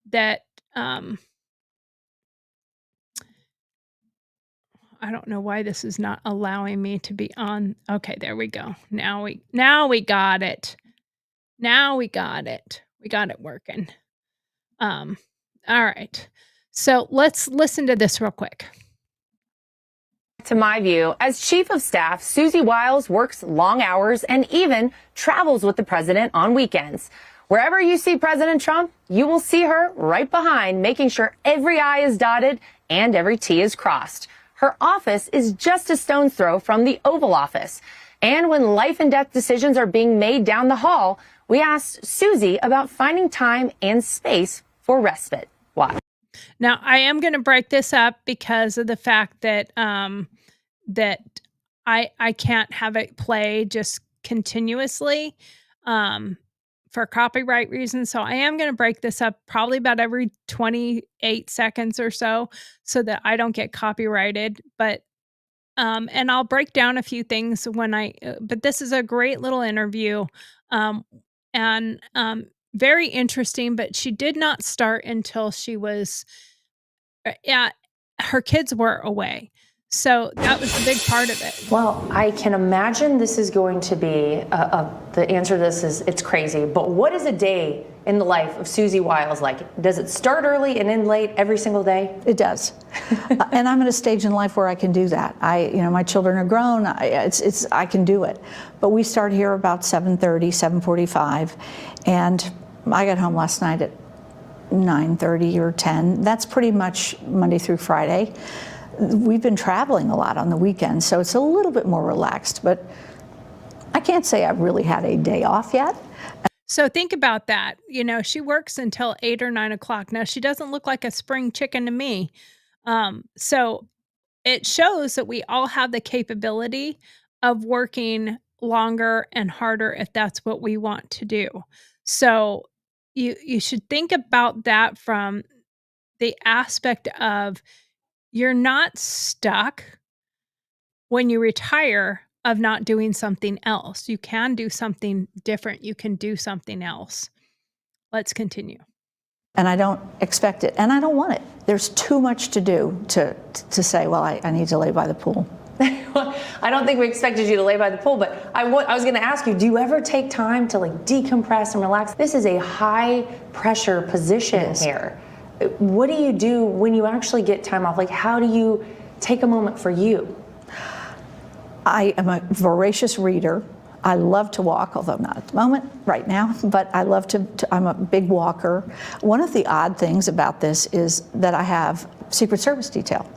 that I don't know why this is not allowing me to be on. Okay, there we go. Now we got it. We got it working. All right. So let's listen to this real quick. To my view, as chief of staff, Susie Wiles works long hours and even travels with the president on weekends. Wherever you see President Trump, you will see her right behind, making sure every I is dotted and every T is crossed. Her office is just a stone's throw from the Oval Office. And when life and death decisions are being made down the hall, we asked Susie about finding time and space for respite. Why? Now, I am going to break this up because of the fact that that I can't have it play just continuously for copyright reasons. So I am going to break this up probably about every 28 seconds or so that I don't get copyrighted. But and I'll break down a few things but this is a great little interview and very interesting, but she did not start until she was, her kids were away. So that was a big part of it. Well, I can imagine this is going to be, the answer to this is it's crazy, but what is a day in the life of Susie Wiles like? Does it start early and end late every single day? It does. And I'm at a stage in life where I can do that. My children are grown, I can do it. But we start here about 7:30, 7:45, and I got home last night at 9:30 or 10. That's pretty much Monday through Friday. We've been traveling a lot on the weekends, so it's a little bit more relaxed, but I can't say I've really had a day off yet. So think about that. She works until 8 or 9 o'clock. Now, she doesn't look like a spring chicken to me. So it shows that we all have the capability of working longer and harder if that's what we want to do. So you should think about that from the aspect of you're not stuck when you retire of not doing something else. You can do something different. You can do something else. Let's continue. And I don't expect it, and I don't want it. There's too much to do to say, well, I need to lay by the pool. I don't think we expected you to lay by the pool, but I was going to ask you, do you ever take time to like decompress and relax? This is a high pressure position here. What do you do when you actually get time off? Like, how do you take a moment for you? I am a voracious reader. I love to walk, although not at the moment, right now, but I love I'm a big walker. One of the odd things about this is that I have Secret Service detail.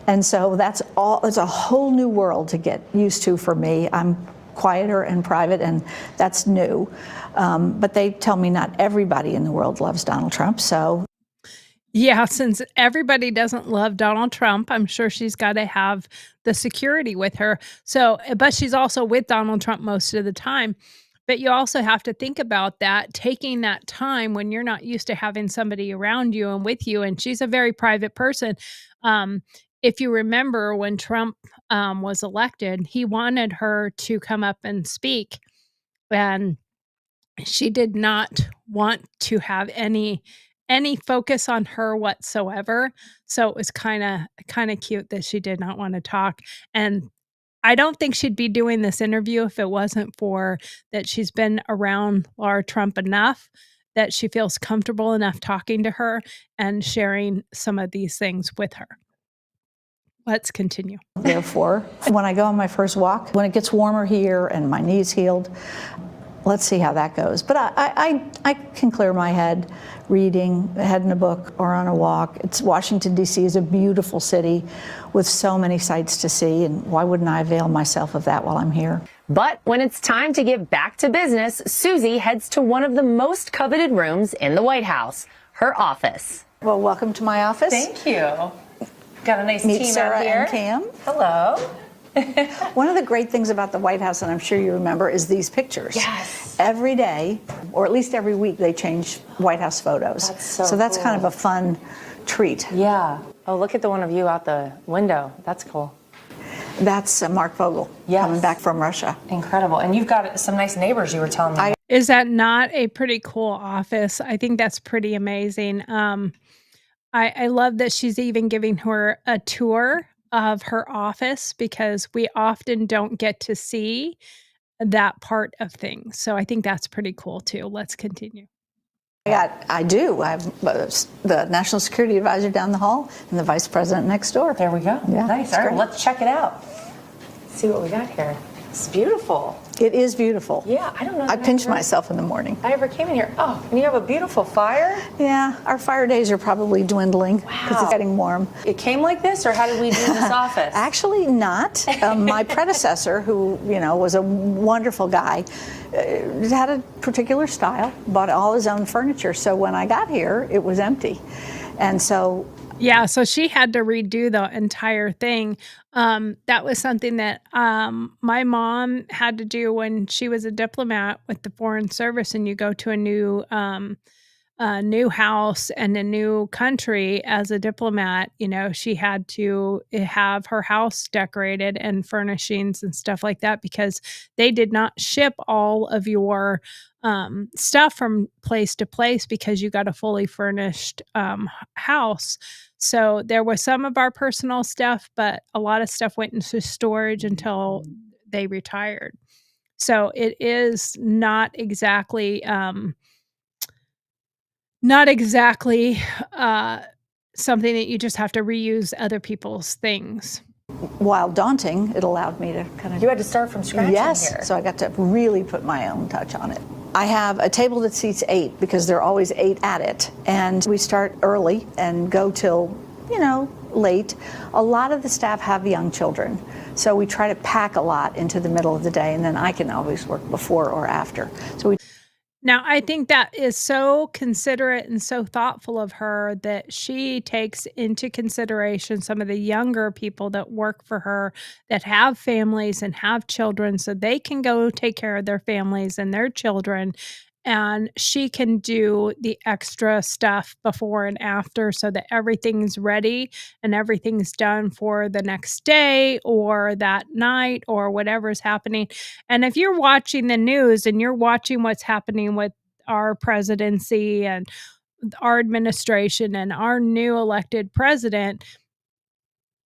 And so it's a whole new world to get used to for me. I'm quieter and private, and that's new. But they tell me not everybody in the world loves Donald Trump, so. Yeah, since everybody doesn't love Donald Trump, I'm sure she's got to have the security with her. So, but she's also with Donald Trump most of the time. But you also have to think about that, taking that time when you're not used to having somebody around you and with you. And she's a very private person. If you remember when Trump was elected, he wanted her to come up and speak. And she did not want to have any focus on her whatsoever. So it was kind of cute that she did not want to talk. And I don't think she'd be doing this interview if it wasn't for that she's been around Laura Trump enough that she feels comfortable enough talking to her and sharing some of these things with her. Let's continue. Therefore, when I go on my first walk, when it gets warmer here and my knee's healed, let's see how that goes. But I can clear my head reading, head in a book or on a walk. Washington, D.C. is a beautiful city with so many sights to see, and why wouldn't I avail myself of that while I'm here? But when it's time to get back to business, Susie heads to one of the most coveted rooms in the White House, her office. Well, welcome to my office. Thank you. Got a nice Meet team Sarah out here. and Cam. Hello. One of the great things about the White House, and I'm sure you remember, is these pictures. Yes. Every day, or at least every week, they change White House photos. That's so that's cool. kind of a fun treat. Yeah. Oh, look at the one of you out the window. That's cool. That's Mark Vogel coming back from Russia. Incredible. And you've got some nice neighbors you were telling me. Is that not a pretty cool office? I think that's pretty amazing. I love that she's even giving her a tour of her office because we often don't get to see that part of things. So I think that's pretty cool too. Let's continue. I do. I have the National Security Advisor down the hall and the Vice President next door. There we go. Yeah, nice. All right, let's check it out. See what we got here. It's beautiful. It is beautiful. Yeah, I don't know. I pinch myself in the morning. I ever came in here. Oh, and you have a beautiful fire? Yeah, our fire days are probably dwindling because it's getting warm. It came like this, or how did we do this office? Actually, not. My predecessor, who was a wonderful guy, had a particular style, bought all his own furniture. So when I got here, it was empty, and so. Yeah, so she had to redo the entire thing. That was something that my mom had to do when she was a diplomat with the Foreign Service, and you go to a new house and a new country as a diplomat. She had to have her house decorated and furnishings and stuff like that because they did not ship all of your stuff from place to place because you got a fully furnished house. So there was some of our personal stuff, but a lot of stuff went into storage until they retired. So it is not exactly something that you just have to reuse other people's things. While daunting, it allowed me to kind of. You had to start from scratch. Yes, here. So I got to really put my own touch on it. I have a table that seats 8 because there are always 8 at it. And we start early and go till, late. A lot of the staff have young children. So we try to pack a lot into the middle of the day, and then I can always work before or after. So Now, I think that is so considerate and so thoughtful of her that she takes into consideration some of the younger people that work for her that have families and have children so they can go take care of their families and their children. And she can do the extra stuff before and after so that everything's ready and everything's done for the next day or that night or whatever's happening. And if you're watching the news and you're watching what's happening with our presidency and our administration and our new elected president,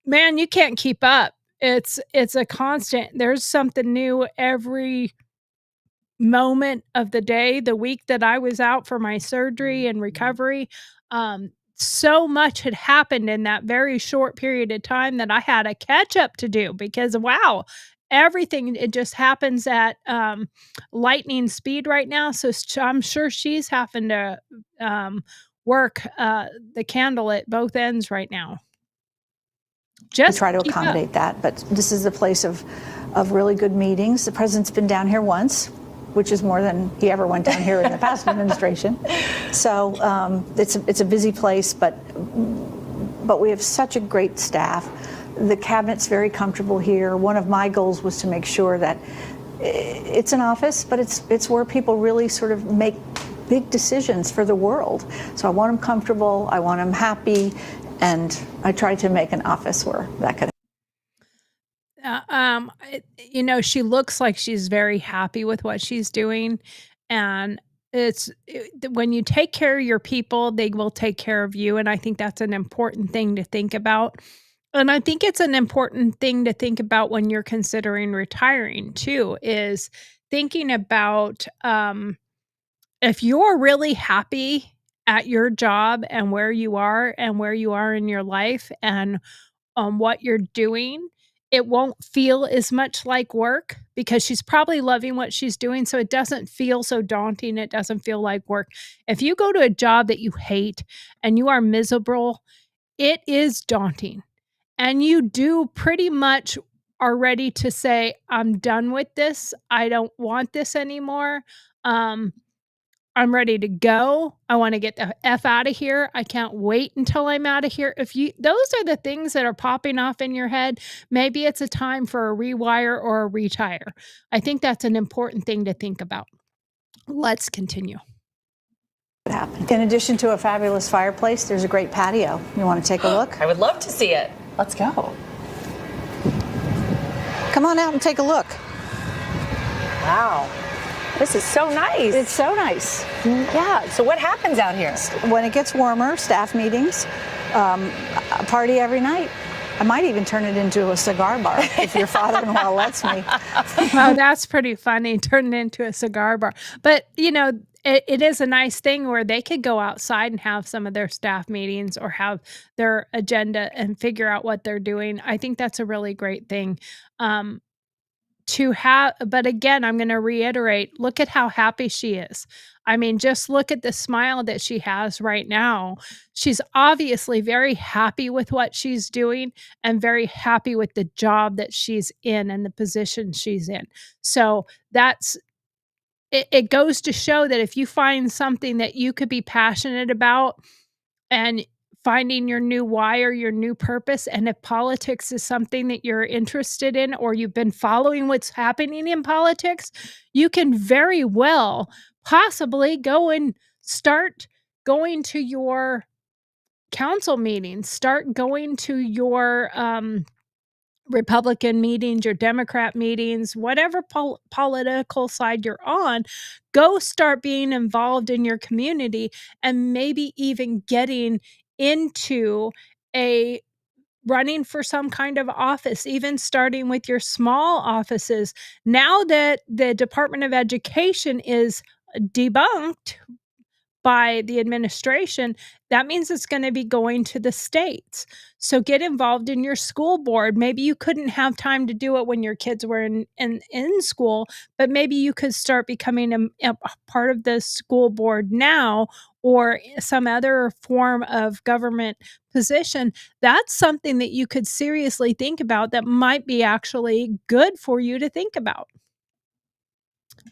man, you can't keep up. It's a constant. There's something new every moment of the day. The week that I was out for my surgery and recovery, so much had happened in that very short period of time that I had a catch up to do because wow, everything it just happens at lightning speed right now. So I'm sure she's having to work the candle at both ends right now. We Just try to keep up. accommodate that, but this is a place of really good meetings. The president's been down here once, which is more than he ever went down here in the past administration. So it's a busy place, but we have such a great staff. The cabinet's very comfortable here. One of my goals was to make sure that it's an office, but it's where people really sort of make big decisions for the world. So I want them comfortable, I want them happy, and I try to make an office where that could. She looks like she's very happy with what she's doing, and when you take care of your people, they will take care of you, and I think that's an important thing to think about. And I think it's an important thing to think about when you're considering retiring too, is thinking about if you're really happy at your job and where you are in your life and what you're doing, it won't feel as much like work because she's probably loving what she's doing. So it doesn't feel so daunting. It doesn't feel like work. If you go to a job that you hate and you are miserable, it is daunting. And you do pretty much are ready to say, I'm done with this. I don't want this anymore. I'm ready to go. I want to get the F out of here. I can't wait until I'm out of here. Those are the things that are popping off in your head, maybe it's a time for a rewire or a retire. I think that's an important thing to think about. Let's continue. In addition to a fabulous fireplace, there's a great patio. You want to take a look? I would love to see it. Let's go. Come on out and take a look. Wow. This is so nice. It's so nice. Yeah. So what happens out here? When it gets warmer, staff meetings, a party every night. I might even turn it into a cigar bar if your father-in-law lets me. Oh, that's pretty funny. Turn it into a cigar bar. But, it is a nice thing where they could go outside and have some of their staff meetings or have their agenda and figure out what they're doing. I think that's a really great thing. But again, I'm going to reiterate, look at how happy she is. I mean, just look at the smile that she has right now. She's obviously very happy with what she's doing and very happy with the job that she's in and the position she's in. So it goes to show that if you find something that you could be passionate about and finding your new why or your new purpose, and if politics is something that you're interested in or you've been following what's happening in politics, you can very well possibly go and start going to your council meetings, start going to your Republican meetings, your Democrat meetings, whatever political side you're on, go start being involved in your community and maybe even getting into a running for some kind of office, even starting with your small offices. Now that the Department of Education is debunked by the administration, that means it's going to be going to the states. So get involved in your school board. Maybe you couldn't have time to do it when your kids were in school, but maybe you could start becoming a part of the school board now or some other form of government position. That's something that you could seriously think about that might be actually good for you to think about.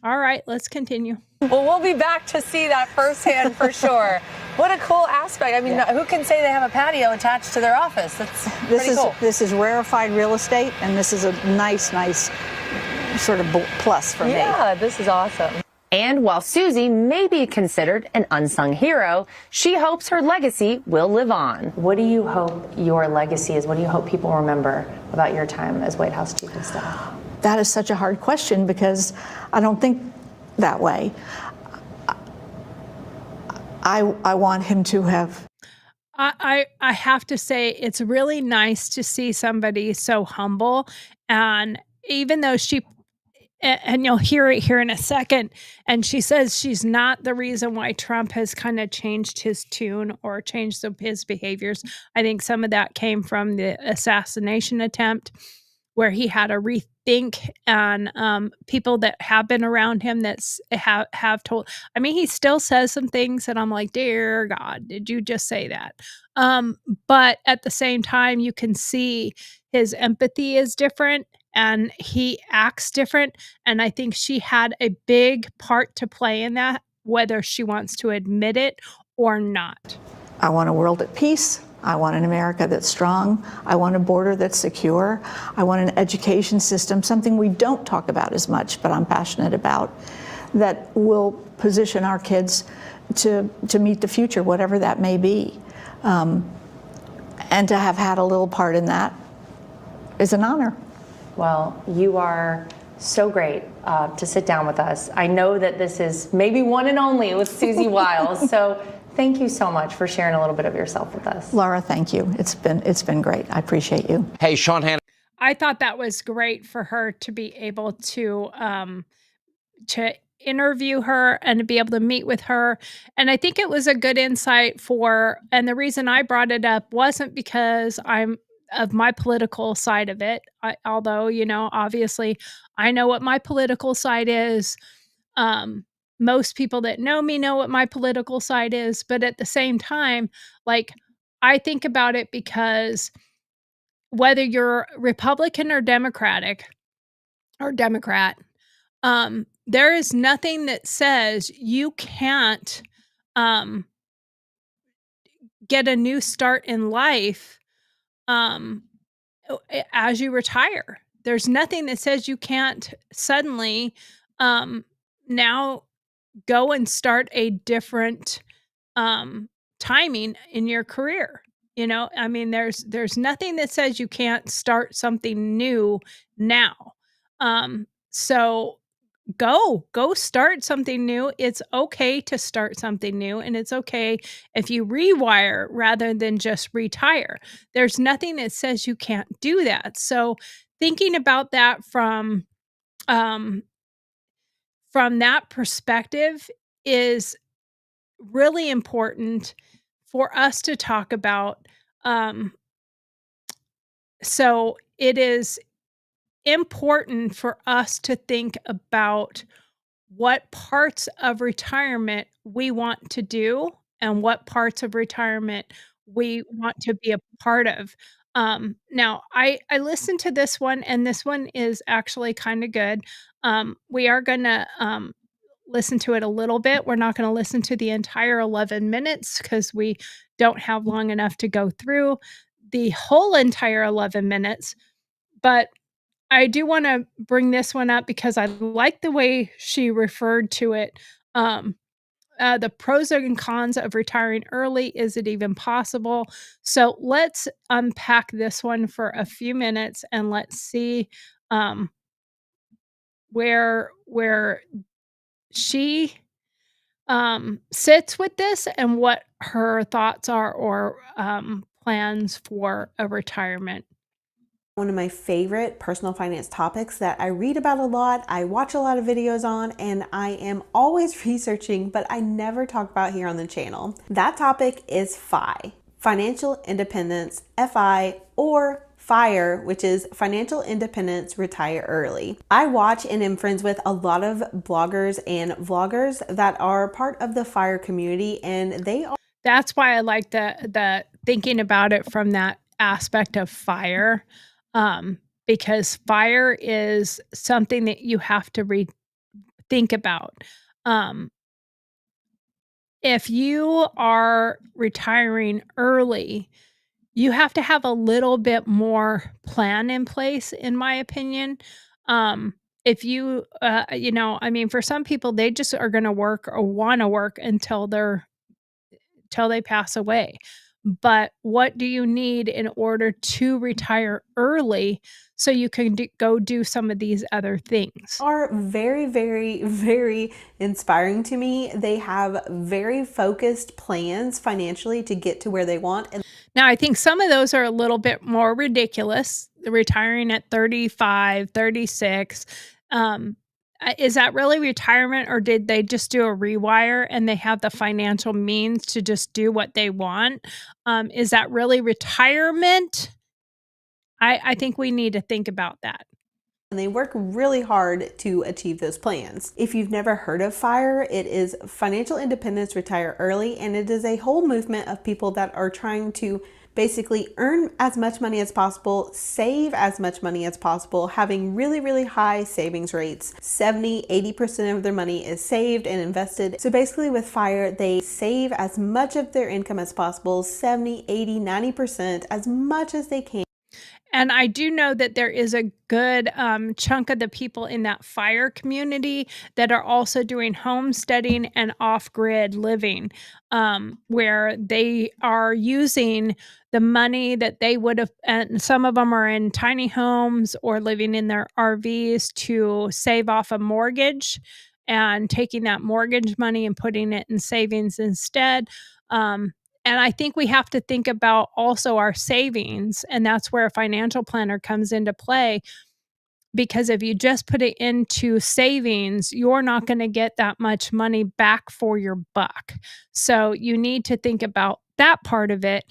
All right, let's continue. Well, we'll be back to see that firsthand for sure. What a cool aspect. I mean, who can say they have a patio attached to their office? That's pretty cool. This is rarefied real estate, and this is a nice sort of plus for me. Yeah, this is awesome. And while Susie may be considered an unsung hero, she hopes her legacy will live on. What do you hope your legacy is? What do you hope people remember about your time as White House Chief of Staff? That is such a hard question because I don't think that way. I want him to have. I have to say it's really nice to see somebody so humble, and even though and you'll hear it here in a second, and she says she's not the reason why Trump has kind of changed his tune or changed his behaviors. I think some of that came from the assassination attempt, where he had to rethink, and people that have been around him have told. I mean, he still says some things that I'm like, dear God, did you just say that? But at the same time, you can see his empathy is different and he acts different. And I think she had a big part to play in that, whether she wants to admit it or not. I want a world at peace. I want an America that's strong. I want a border that's secure. I want an education system, something we don't talk about as much, but I'm passionate about, that will position our kids to meet the future, whatever that may be. And to have had a little part in that is an honor. Well, you are so great to sit down with us. I know that this is maybe one and only with Susie Wiles, so thank you so much for sharing a little bit of yourself with us. Laura, thank you. It's been great. I appreciate you. Hey, Sean Hannity. I thought that was great for her to be able to interview her and to be able to meet with her. And I think it was a good insight and the reason I brought it up wasn't because I'm of my political side of it. Although, obviously I know what my political side is. Most people that know me know what my political side is, but at the same time, like, I think about it because whether you're Republican or Democrat, there is nothing that says you can't get a new start in life as you retire. There's nothing that says you can't suddenly now go and start a different timing in your career. I mean, there's nothing that says you can't start something new now. So go start something new. It's okay to start something new, and it's okay if you rewire rather than just retire. There's nothing that says you can't do that. So thinking about that from that perspective is really important for us to talk about. So it is important for us to think about what parts of retirement we want to do and what parts of retirement we want to be a part of. Now, I listened to this one, and this one is actually kind of good. We are going to listen to it a little bit. We're not going to listen to the entire 11 minutes because we don't have long enough to go through the whole entire 11 minutes. But I do want to bring this one up because I like the way she referred to it. The pros and cons of retiring early. Is it even possible? So let's unpack this one for a few minutes and let's see where she sits with this and what her thoughts are or plans for a retirement. One of my favorite personal finance topics that I read about a lot, I watch a lot of videos on, and I am always researching, but I never talk about here on the channel. That topic is FI, Financial Independence, FI, or FIRE, which is Financial Independence Retire Early. I watch and am friends with a lot of bloggers and vloggers that are part of the FIRE community, and they are. That's why I like the thinking about it from that aspect of FIRE. Because FIRE is something that you have to think about. Um, if you are retiring early, you have to have a little bit more plan in place, in my opinion. If you, I mean, for some people, they just are going to work or want to work until till they pass away. But what do you need in order to retire early so you can go do some of these other things? Are very, very, very inspiring to me. They have very focused plans financially to get to where they want. And Now, I think some of those are a little bit more ridiculous, retiring at 35, 36. Is that really retirement, or did they just do a rewire and they have the financial means to just do what they want? Is that really retirement? I think we need to think about that. they work really hard to achieve those plans. If you've never heard of FIRE, it is Financial Independence Retire Early, and it is a whole movement of people that are trying to basically earn as much money as possible, save as much money as possible, having really, really high savings rates. 70–80% of their money is saved and invested. So basically with FIRE, they save as much of their income as possible, 70–80–90%, as much as they can. And I do know that there is a good chunk of the people in that FIRE community that are also doing homesteading and off-grid living, where they are using the money that they would have, and some of them are in tiny homes or living in their RVs, to save off a mortgage and taking that mortgage money and putting it in savings instead. And I think we have to think about also our savings, and that's where a financial planner comes into play, because if you just put it into savings, you're not going to get that much money back for your buck. So you need to think about that part of it,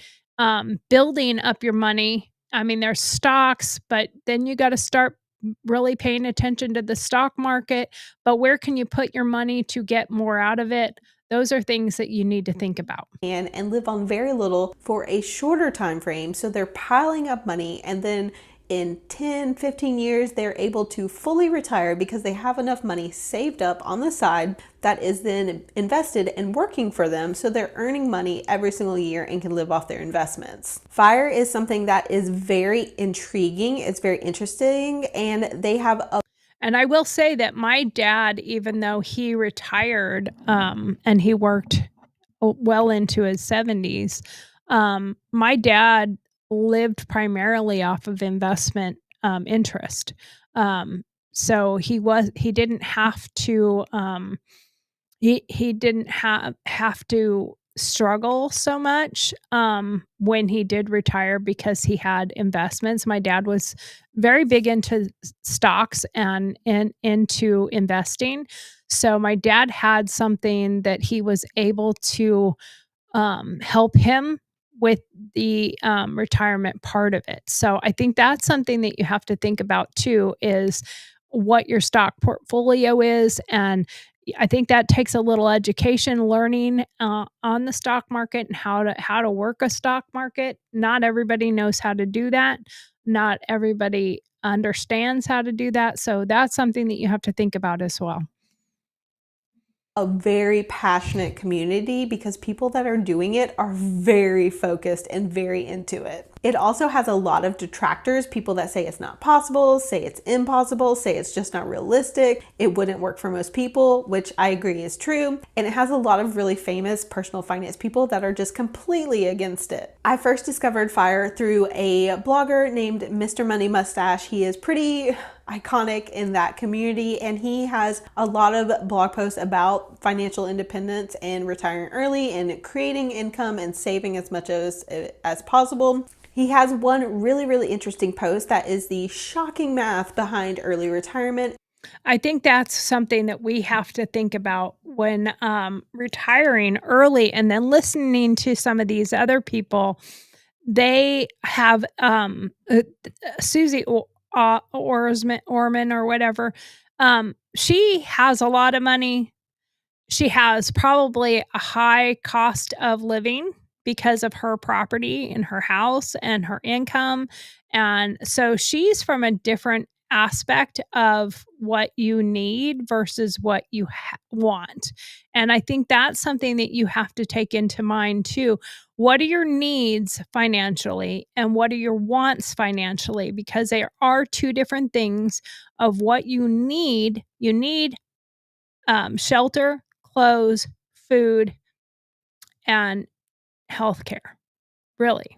building up your money. I mean, there's stocks, but then you got to start really paying attention to the stock market. But where can you put your money to get more out of it? Those are things that you need to think about. And live on very little for a shorter time frame. So they're piling up money, and then in 10–15 years, they're able to fully retire because they have enough money saved up on the side that is then invested and working for them. So they're earning money every single year and can live off their investments. FIRE is something that is very intriguing. It's very interesting, and they have a And I will say that my dad, even though he retired, and he worked well into his 70s, my dad lived primarily off of investment interest. So he didn't have to he didn't have to struggle so much when he did retire, because he had investments. My dad was very big into stocks and into investing. So my dad had something that he was able to help him with the retirement part of it. So I think that's something that you have to think about too, is what your stock portfolio is. And I think that takes a little education, learning on the stock market and how to work a stock market. Not everybody knows how to do that. Not everybody understands how to do that. So that's something that you have to think about as well. A very passionate community, because people that are doing it are very focused and very into it. It also has a lot of detractors, people that say it's not possible, say it's impossible, say it's just not realistic, it wouldn't work for most people, which I agree is true. And it has a lot of really famous personal finance people that are just completely against it. I first discovered FIRE through a blogger named Mr. Money Mustache. He is pretty iconic in that community, and he has a lot of blog posts about financial independence and retiring early and creating income and saving as much as possible. He has one really, really interesting post that is the shocking math behind early retirement. I think that's something that we have to think about when retiring early, and then listening to some of these other people. They have Susie Orman or whatever. She has a lot of money. She has probably a high cost of living because of her property and her house and her income. And so she's from a different aspect of what you need versus what you want. And I think that's something that you have to take into mind too. What are your needs financially and what are your wants financially? Because they are two different things of what you need. You need shelter, clothes, food, and healthcare, really.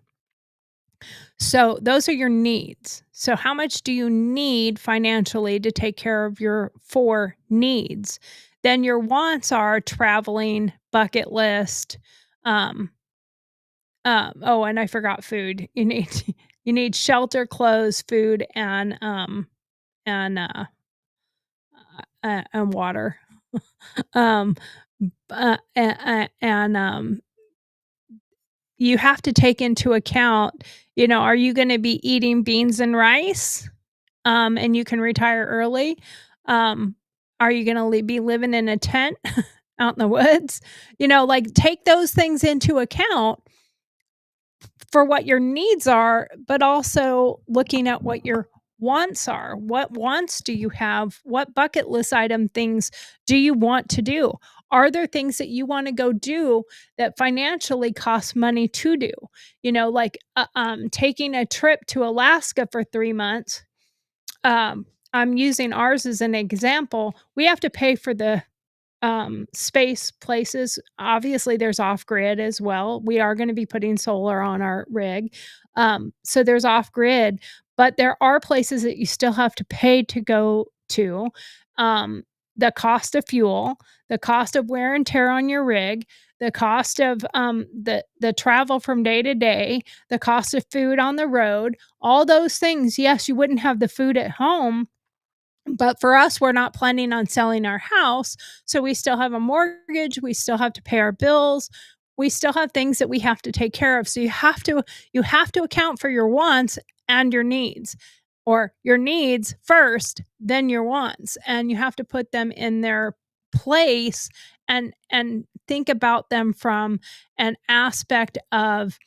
So those are your needs. So how much do you need financially to take care of your 4 needs? Then your wants are traveling, bucket list, oh, and I forgot food. You need you need shelter, clothes, food, and water. um, and you have to take into account, are you gonna be eating beans and rice, and you can retire early? Um, are you gonna be living in a tent out in the woods? Like, take those things into account for what your needs are, but also looking at what your wants are. What wants do you have? What bucket list item things do you want to do? Are there things that you want to go do that financially cost money to do? Like taking a trip to Alaska for 3 months. I'm using ours as an example. We have to pay for the space places. Obviously, there's off grid as well. We are going to be putting solar on our rig. So there's off grid, but there are places that you still have to pay to go to. The cost of fuel, the cost of wear and tear on your rig, the cost of the travel from day to day, the cost of food on the road, all those things. Yes, you wouldn't have the food at home, but for us, we're not planning on selling our house. So we still have a mortgage. We still have to pay our bills. We still have things that we have to take care of. So you have to account for your wants and your needs, or your needs first, then your wants. And you have to put them in their place and think about them from an aspect of,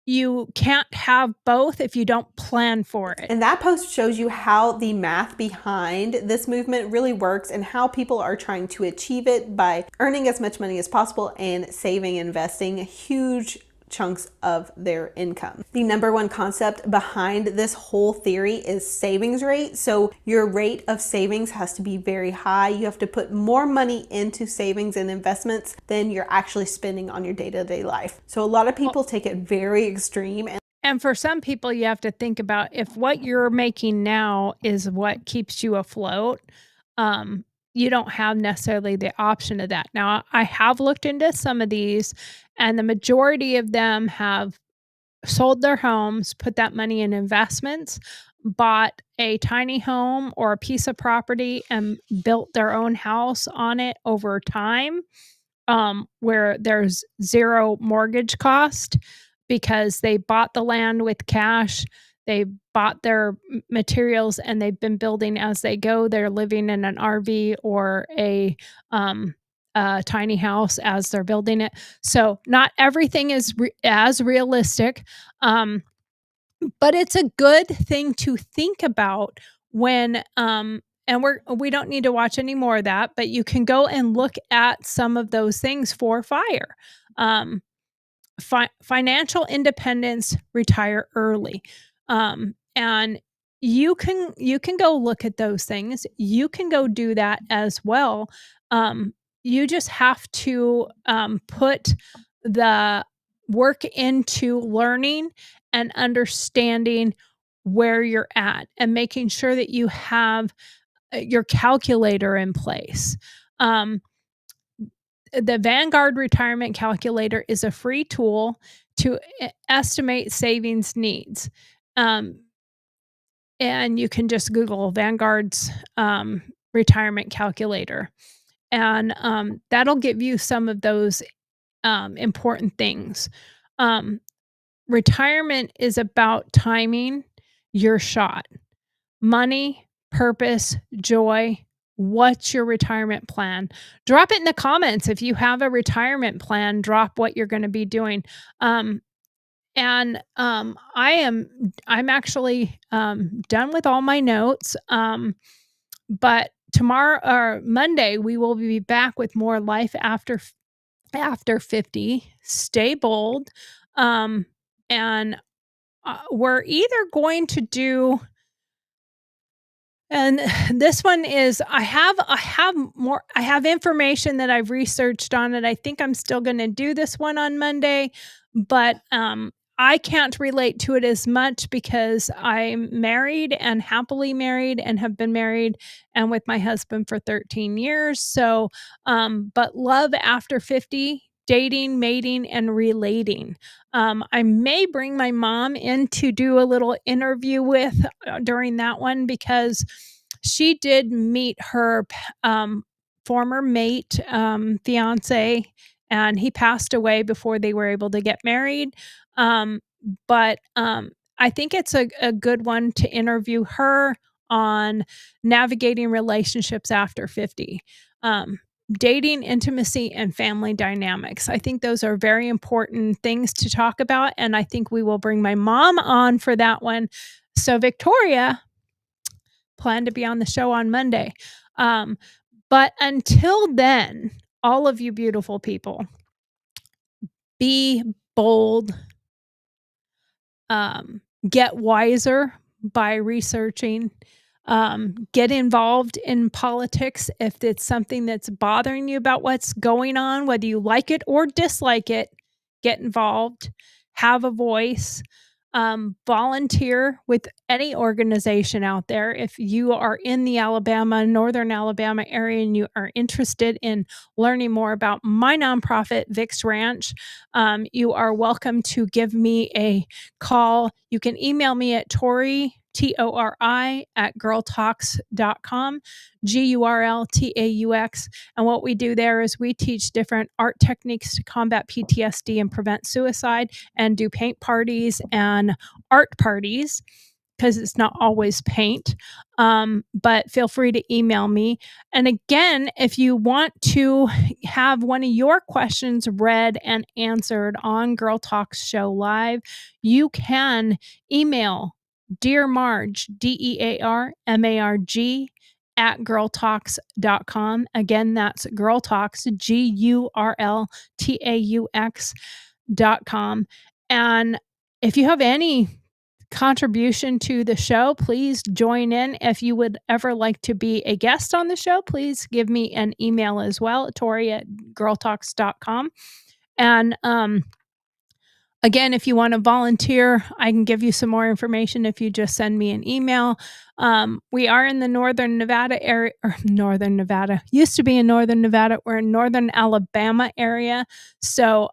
you can't have both if you don't plan for it. And that post shows you how the math behind this movement really works and how people are trying to achieve it by earning as much money as possible and saving, investing huge chunks of their income. The number one concept behind this whole theory is savings rate. So your rate of savings has to be very high. You have to put more money into savings and investments than you're actually spending on your day-to-day life. So a lot of people take it very extreme. And for some people, you have to think about, if what you're making now is what keeps you afloat, you don't have necessarily the option of that. Now, I have looked into some of these, and the majority of them have sold their homes, put that money in investments, bought a tiny home or a piece of property, and built their own house on it over time, where there's zero mortgage cost because they bought the land with cash. They bought their materials and they've been building as they go. They're living in an RV or a tiny house as they're building it. So not everything is as realistic, but it's a good thing to think about when. And we don't need to watch any more of that, but you can go and look at some of those things for FIRE. Financial independence, retire early. And you can go look at those things. You can go do that as well. You just have to put the work into learning and understanding where you're at and making sure that you have your calculator in place. The Vanguard Retirement Calculator is a free tool to estimate savings needs. And you can just Google Vanguard's retirement calculator. And that'll give you some of those important things. Retirement is about timing your shot. Money, purpose, joy. What's your retirement plan? Drop it in the comments. If you have a retirement plan, drop what you're going to be doing. And I'm actually done with all my notes. But tomorrow or Monday, we will be back with more life after 50. Stay bold. And we're either going to do, and this one is, I have information that I've researched on it. I think I'm still going to do this one on Monday, but I can't relate to it as much because I'm married and happily married and have been married and with my husband for 13 years. So, but love after 50, dating, mating, and relating. I may bring my mom in to do a little interview with during that one because she did meet her former mate, fiance, and he passed away before they were able to get married. But I think it's a good one to interview her on navigating relationships after 50. Dating, intimacy, and family dynamics. I think those are very important things to talk about, and I think we will bring my mom on for that one. So Victoria, plan to be on the show on Monday. But until then, all of you beautiful people, be bold, get wiser by researching, get involved in politics if it's something that's bothering you about what's going on, whether you like it or dislike it. Get involved, have a voice, volunteer with any organization out there. If you are in the northern Alabama area and you are interested in learning more about my nonprofit, Vic's Ranch, you are welcome to give me a call. You can email me at Tori, Tori, at gurltaux.com, GURLTAUX. And what we do there is we teach different art techniques to combat PTSD and prevent suicide, and do paint parties and art parties, because it's not always paint. But feel free to email me. And again, if you want to have one of your questions read and answered on Gurl TauX Show Live, you can email Dear Marge, DearMarg, at gurltaux.com. Again, that's Gurl TauX, GURLTAUX.com. And if you have any contribution to the show, please join in. If you would ever like to be a guest on the show, please give me an email as well, Tori at gurltaux.com. And again, if you want to volunteer, I can give you some more information if you just send me an email. We are in the northern Nevada area, or northern Nevada, used to be in northern Nevada. We're in northern Alabama area. So,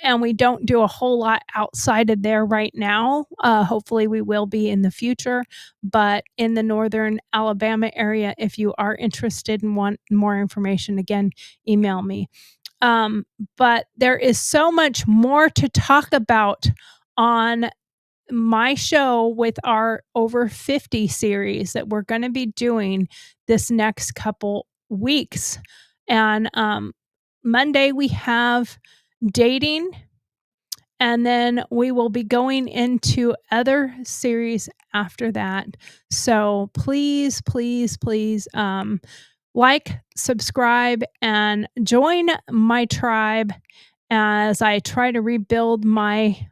and we don't do a whole lot outside of there right now. Hopefully we will be in the future, but in the northern Alabama area, if you are interested and want more information, again, email me. But there is so much more to talk about on my show with our Over 50 series that we're going to be doing this next couple weeks. And Monday we have dating, and then we will be going into other series after that. So please, please, please, like, subscribe, and join my tribe as I try to rebuild my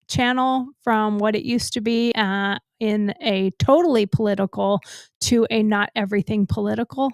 channel from what it used to be in a totally political to a not everything political.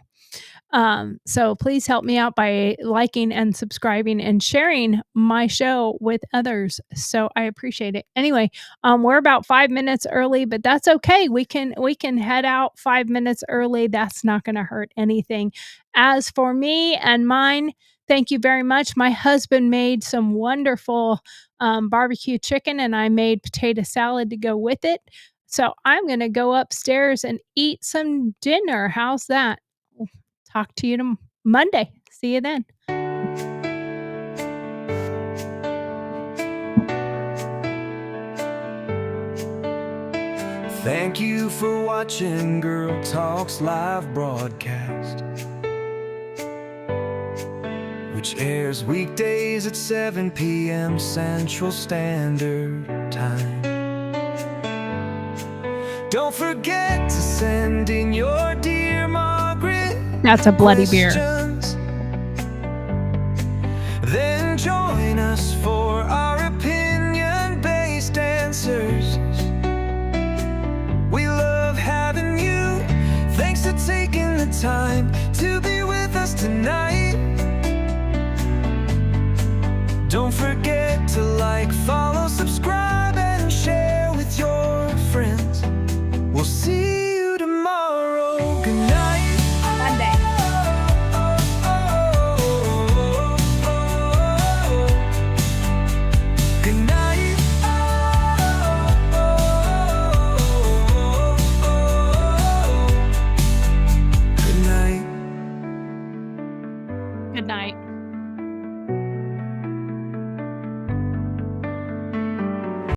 So please help me out by liking and subscribing and sharing my show with others. So I appreciate it. Anyway, we're about 5 minutes early, but that's okay. We can head out 5 minutes early. That's not going to hurt anything. As for me and mine, thank you very much. My husband made some wonderful barbecue chicken, and I made potato salad to go with it. So I'm going to go upstairs and eat some dinner. How's that? Talk to you Monday. See you then. Thank you for watching Gurl TauX live broadcast. We which airs weekdays at 7 p.m. Central Standard Time. Don't forget to send in your Dear Margaret. That's a bloody beer. questions. Then join us for our opinion-based answers. We love having you. Thanks for taking the time to be with us tonight. Don't forget to like, follow, subscribe, and share with your friends. We'll see you tomorrow. Good night. Monday. Good night. Good night. Good night.